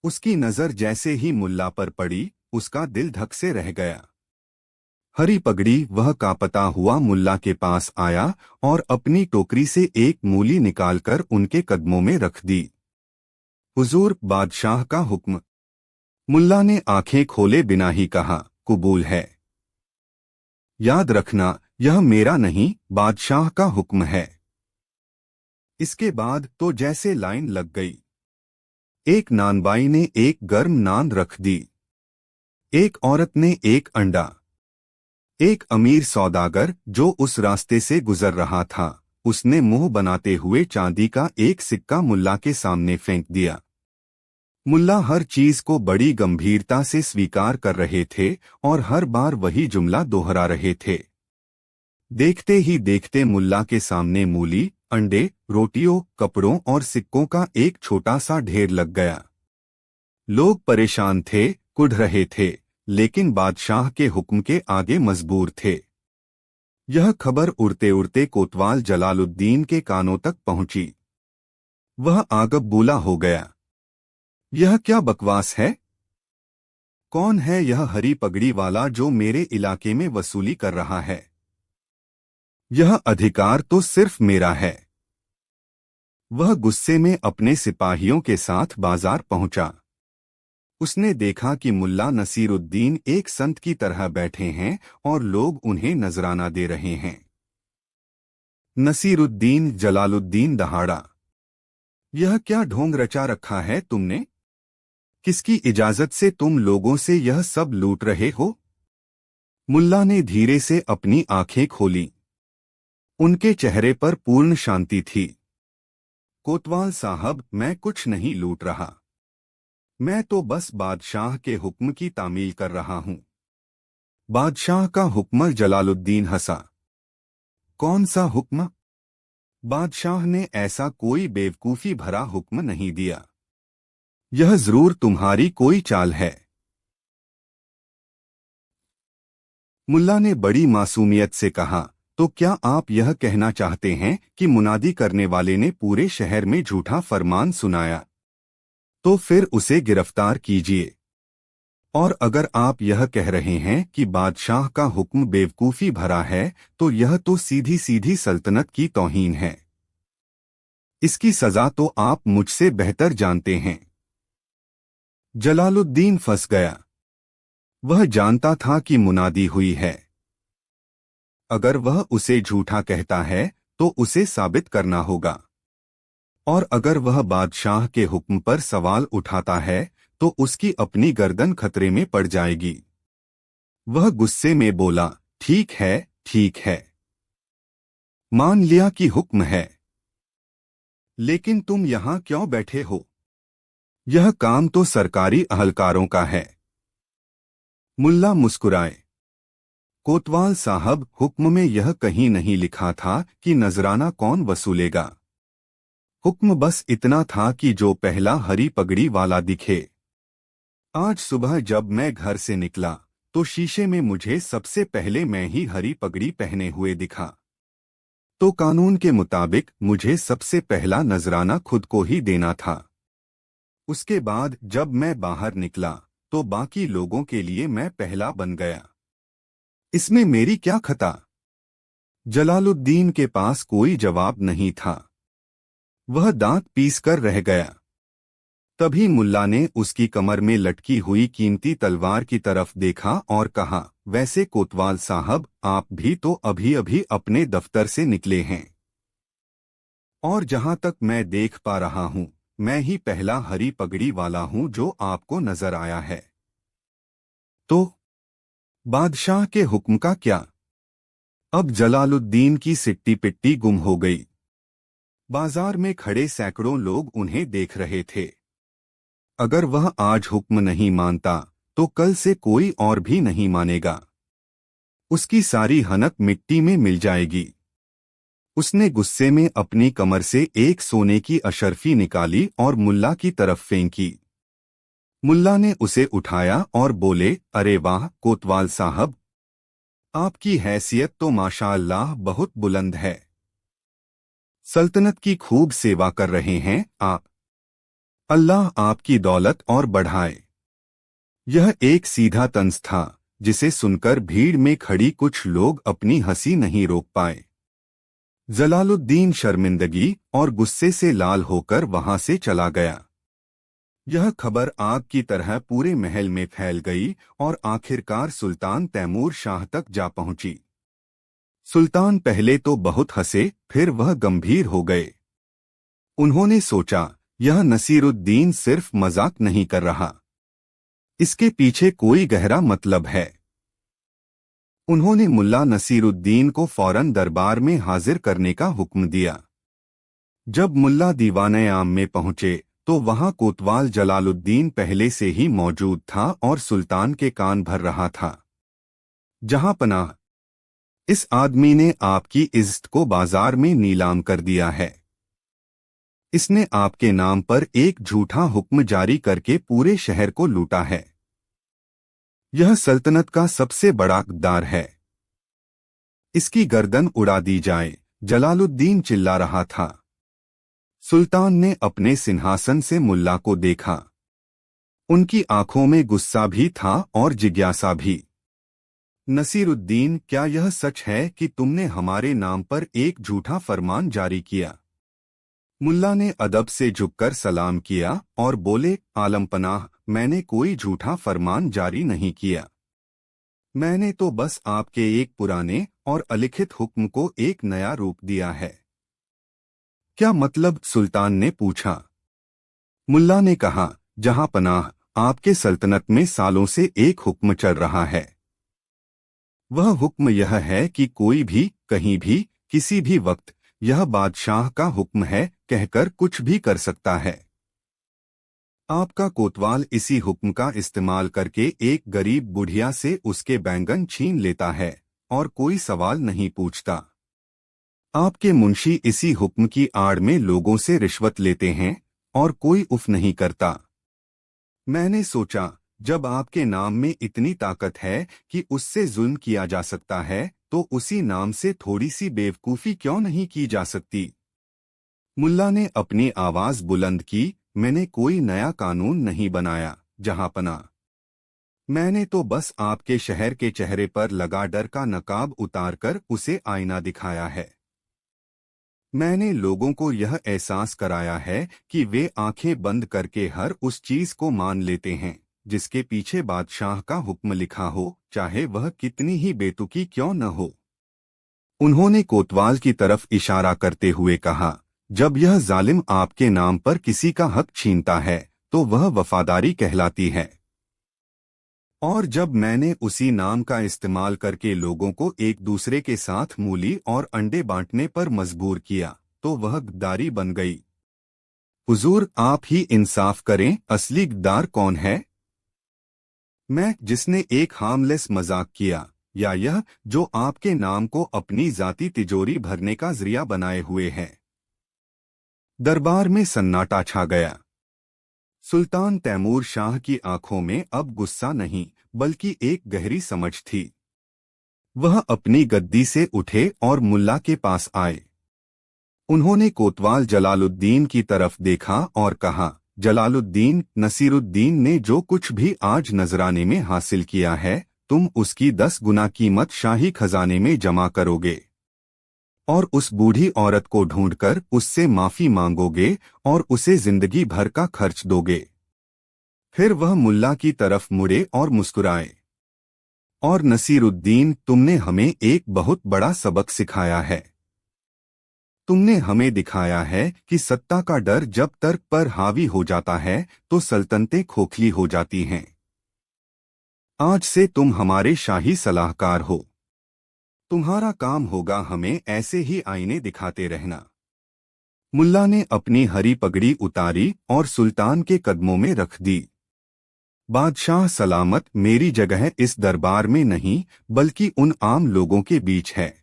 उसकी नजर जैसे ही मुल्ला पर पड़ी, उसका दिल धक से रह गया। हरी पगड़ी वह कांपता हुआ मुल्ला के पास आया और अपनी टोकरी से एक मूली निकालकर उनके कदमों में रख दी। हुजूर, बादशाह का हुक्म। मुल्ला ने आंखें खोले बिना ही कहा, कबूल है। याद रखना, यह मेरा नहीं, बादशाह का हुक्म है। इसके बाद तो जैसे लाइन लग गई। एक नानबाई ने एक गर्म नान रख दी। एक औरत ने एक अंडा। एक अमीर सौदागर जो उस रास्ते से गुजर रहा था, उसने मुंह बनाते हुए चांदी का एक सिक्का मुल्ला के सामने फेंक दिया। मुल्ला हर चीज को बड़ी गंभीरता से स्वीकार कर रहे थे और हर बार वही जुमला दोहरा रहे थे। देखते ही देखते मुल्ला के सामने मूली, अंडे, रोटियों, कपड़ों और सिक्कों का एक छोटा सा ढेर लग गया। लोग परेशान थे, कुढ़ रहे थे, लेकिन बादशाह के हुक्म के आगे मजबूर थे। यह खबर उड़ते उड़ते कोतवाल जलालुद्दीन के कानों तक पहुंची। वह आगबबूला हो गया। यह क्या बकवास है? कौन है यह हरी पगड़ी वाला जो मेरे इलाके में वसूली कर रहा है? यह अधिकार तो सिर्फ मेरा है। वह गुस्से में अपने सिपाहियों के साथ बाजार पहुंचा। उसने देखा कि मुल्ला नसीरुद्दीन एक संत की तरह बैठे हैं और लोग उन्हें नजराना दे रहे हैं। नसीरुद्दीन जलालुद्दीन दहाड़ा। यह क्या ढोंग रचा रखा है तुमने? किसकी इजाजत से तुम लोगों से यह सब लूट रहे हो? मुल्ला ने धीरे से अपनी आंखें खोली। उनके चेहरे पर पूर्ण शांति थी। कोतवाल साहब, मैं कुछ नहीं लूट रहा। मैं तो बस बादशाह के हुक्म की तामील कर रहा हूं। बादशाह का हुक्म? जलालुद्दीन हंसा। कौन सा हुक्म? बादशाह ने ऐसा कोई बेवकूफी भरा हुक्म नहीं दिया। यह जरूर तुम्हारी कोई चाल है। मुल्ला ने बड़ी मासूमियत से कहा, तो क्या आप यह कहना चाहते हैं कि मुनादी करने वाले ने पूरे शहर में झूठा फरमान सुनाया? तो फिर उसे गिरफ्तार कीजिए। और अगर आप यह कह रहे हैं कि बादशाह का हुक्म बेवकूफी भरा है, तो यह तो सीधी सीधी सल्तनत की तौहीन है। इसकी सजा तो आप मुझसे बेहतर जानते हैं। जलालुद्दीन फंस गया। वह जानता था कि मुनादी हुई है। अगर वह उसे झूठा कहता है तो उसे साबित करना होगा, और अगर वह बादशाह के हुक्म पर सवाल उठाता है तो उसकी अपनी गर्दन खतरे में पड़ जाएगी। वह गुस्से में बोला, ठीक है, ठीक है, मान लिया कि हुक्म है, लेकिन तुम यहां क्यों बैठे हो? यह काम तो सरकारी अहलकारों का है। मुल्ला मुस्कुराए। कोतवाल साहब, हुक्म में यह कहीं नहीं लिखा था कि नजराना कौन वसूलेगा। हुक्म बस इतना था कि जो पहला हरी पगड़ी वाला दिखे। आज सुबह जब मैं घर से निकला तो शीशे में मुझे सबसे पहले मैं ही हरी पगड़ी पहने हुए दिखा। तो कानून के मुताबिक मुझे सबसे पहला नजराना खुद को ही देना था। उसके बाद जब मैं बाहर निकला तो बाकी लोगों के लिए मैं पहला बन गया। इसमें मेरी क्या खता? जलालुद्दीन के पास कोई जवाब नहीं था। वह दांत पीसकर रह गया। तभी मुल्ला ने उसकी कमर में लटकी हुई कीमती तलवार की तरफ देखा और कहा, वैसे कोतवाल साहब, आप भी तो अभी अभी अपने दफ्तर से निकले हैं, और जहां तक मैं देख पा रहा हूं, मैं ही पहला हरी पगड़ी वाला हूं जो आपको नजर आया है। तो बादशाह के हुक्म का क्या? अब जलालुद्दीन की सिट्टी पिट्टी गुम हो गई। बाजार में खड़े सैकड़ों लोग उन्हें देख रहे थे। अगर वह आज हुक्म नहीं मानता तो कल से कोई और भी नहीं मानेगा। उसकी सारी हनक मिट्टी में मिल जाएगी। उसने गुस्से में अपनी कमर से एक सोने की अशर्फी निकाली और मुल्ला की तरफ फेंकी। मुल्ला ने उसे उठाया और बोले, अरे वाह कोतवाल साहब, आपकी हैसियत तो माशाअल्लाह बहुत बुलंद है। सल्तनत की खूब सेवा कर रहे हैं आप। अल्लाह आपकी दौलत और बढ़ाए। यह एक सीधा तंज था जिसे सुनकर भीड़ में खड़ी कुछ लोग अपनी हंसी नहीं रोक पाए। जलालुद्दीन शर्मिंदगी और गुस्से से लाल होकर वहां से चला गया। यह खबर आग की तरह पूरे महल में फैल गई और आखिरकार सुल्तान तैमूर शाह तक जा पहुंची। सुल्तान पहले तो बहुत हंसे, फिर वह गंभीर हो गए। उन्होंने सोचा, यह नसीरुद्दीन सिर्फ मजाक नहीं कर रहा, इसके पीछे कोई गहरा मतलब है। उन्होंने मुल्ला नसीरुद्दीन को फौरन दरबार में हाजिर करने का हुक्म दिया। जब मुल्ला दीवाने आम में पहुंचे तो वहां कोतवाल जलालुद्दीन पहले से ही मौजूद था और सुल्तान के कान भर रहा था। जहां पनाह, इस आदमी ने आपकी इज्जत को बाजार में नीलाम कर दिया है। इसने आपके नाम पर एक झूठा हुक्म जारी करके पूरे शहर को लूटा है। यह सल्तनत का सबसे बड़ा गद्दार है। इसकी गर्दन उड़ा दी जाए। जलालुद्दीन चिल्ला रहा था। सुल्तान ने अपने सिंहासन से मुल्ला को देखा। उनकी आंखों में गुस्सा भी था और जिज्ञासा भी। नसीरुद्दीन, क्या यह सच है कि तुमने हमारे नाम पर एक झूठा फरमान जारी किया? मुल्ला ने अदब से झुककर सलाम किया और बोले, आलमपनाह, मैंने कोई झूठा फरमान जारी नहीं किया। मैंने तो बस आपके एक पुराने और अलिखित हुक्म को एक नया रूप दिया है। क्या मतलब? सुल्तान ने पूछा। मुल्ला ने कहा, जहां पनाह, आपके सल्तनत में सालों से एक हुक्म चल रहा है। वह हुक्म यह है कि कोई भी, कहीं भी, किसी भी वक्त यह बादशाह का हुक्म है कहकर कुछ भी कर सकता है। आपका कोतवाल इसी हुक्म का इस्तेमाल करके एक गरीब बुढ़िया से उसके बैंगन छीन लेता है और कोई सवाल नहीं पूछता। आपके मुंशी इसी हुक्म की आड़ में लोगों से रिश्वत लेते हैं और कोई उफ नहीं करता। मैंने सोचा, जब आपके नाम में इतनी ताकत है कि उससे जुल्म किया जा सकता है, तो उसी नाम से थोड़ी सी बेवकूफ़ी क्यों नहीं की जा सकती? मुल्ला ने अपनी आवाज़ बुलंद की, मैंने कोई नया कानून नहीं बनाया जहांपना। मैंने तो बस आपके शहर के चेहरे पर लगा डर का नकाब उतारकर उसे आईना दिखाया है। मैंने लोगों को यह एहसास कराया है कि वे आंखें बंद करके हर उस चीज को मान लेते हैं जिसके पीछे बादशाह का हुक्म लिखा हो, चाहे वह कितनी ही बेतुकी क्यों न हो। उन्होंने कोतवाल की तरफ इशारा करते हुए कहा, जब यह जालिम आपके नाम पर किसी का हक छीनता है तो वह वफादारी कहलाती है, और जब मैंने उसी नाम का इस्तेमाल करके लोगों को एक दूसरे के साथ मूली और अंडे बांटने पर मजबूर किया तो वह गद्दारी बन गई। हुजूर, आप ही इंसाफ करें, असली गद्दार कौन है? मैं, जिसने एक हार्मलेस मजाक किया, या यह जो आपके नाम को अपनी जाती तिजोरी भरने का जरिया बनाए हुए है? दरबार में सन्नाटा छा गया। सुल्तान तैमूर शाह की आंखों में अब गुस्सा नहीं बल्कि एक गहरी समझ थी। वह अपनी गद्दी से उठे और मुल्ला के पास आए। उन्होंने कोतवाल जलालुद्दीन की तरफ देखा और कहा, जलालुद्दीन, नसीरुद्दीन ने जो कुछ भी आज नजराने में हासिल किया है, तुम उसकी 10 गुना कीमत शाही खजाने में जमा करोगे और उस बूढ़ी औरत को ढूंढकर उससे माफी मांगोगे और उसे जिंदगी भर का खर्च दोगे। फिर वह मुल्ला की तरफ मुड़े और मुस्कुराए। और नसीरुद्दीन, तुमने हमें एक बहुत बड़ा सबक सिखाया है। तुमने हमें दिखाया है कि सत्ता का डर जब तर्क पर हावी हो जाता है तो सल्तनतें खोखली हो जाती हैं। आज से तुम हमारे शाही सलाहकार हो। तुम्हारा काम होगा हमें ऐसे ही आईने दिखाते रहना। मुल्ला ने अपनी हरी पगड़ी उतारी और सुल्तान के कदमों में रख दी। बादशाह सलामत, मेरी जगह इस दरबार में नहीं बल्कि उन आम लोगों के बीच है।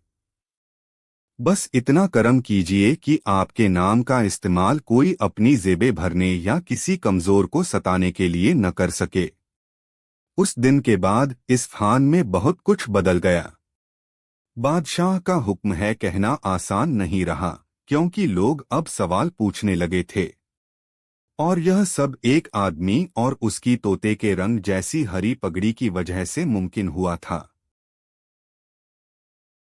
बस इतना करम कीजिए कि आपके नाम का इस्तेमाल कोई अपनी जेबें भरने या किसी कमजोर को सताने के लिए न कर सके। उस दिन के बाद इस खान में बहुत कुछ बदल गया। बादशाह का हुक्म है कहना आसान नहीं रहा, क्योंकि लोग अब सवाल पूछने लगे थे। और यह सब एक आदमी और उसकी तोते के रंग जैसी हरी पगड़ी की वजह से मुमकिन हुआ था।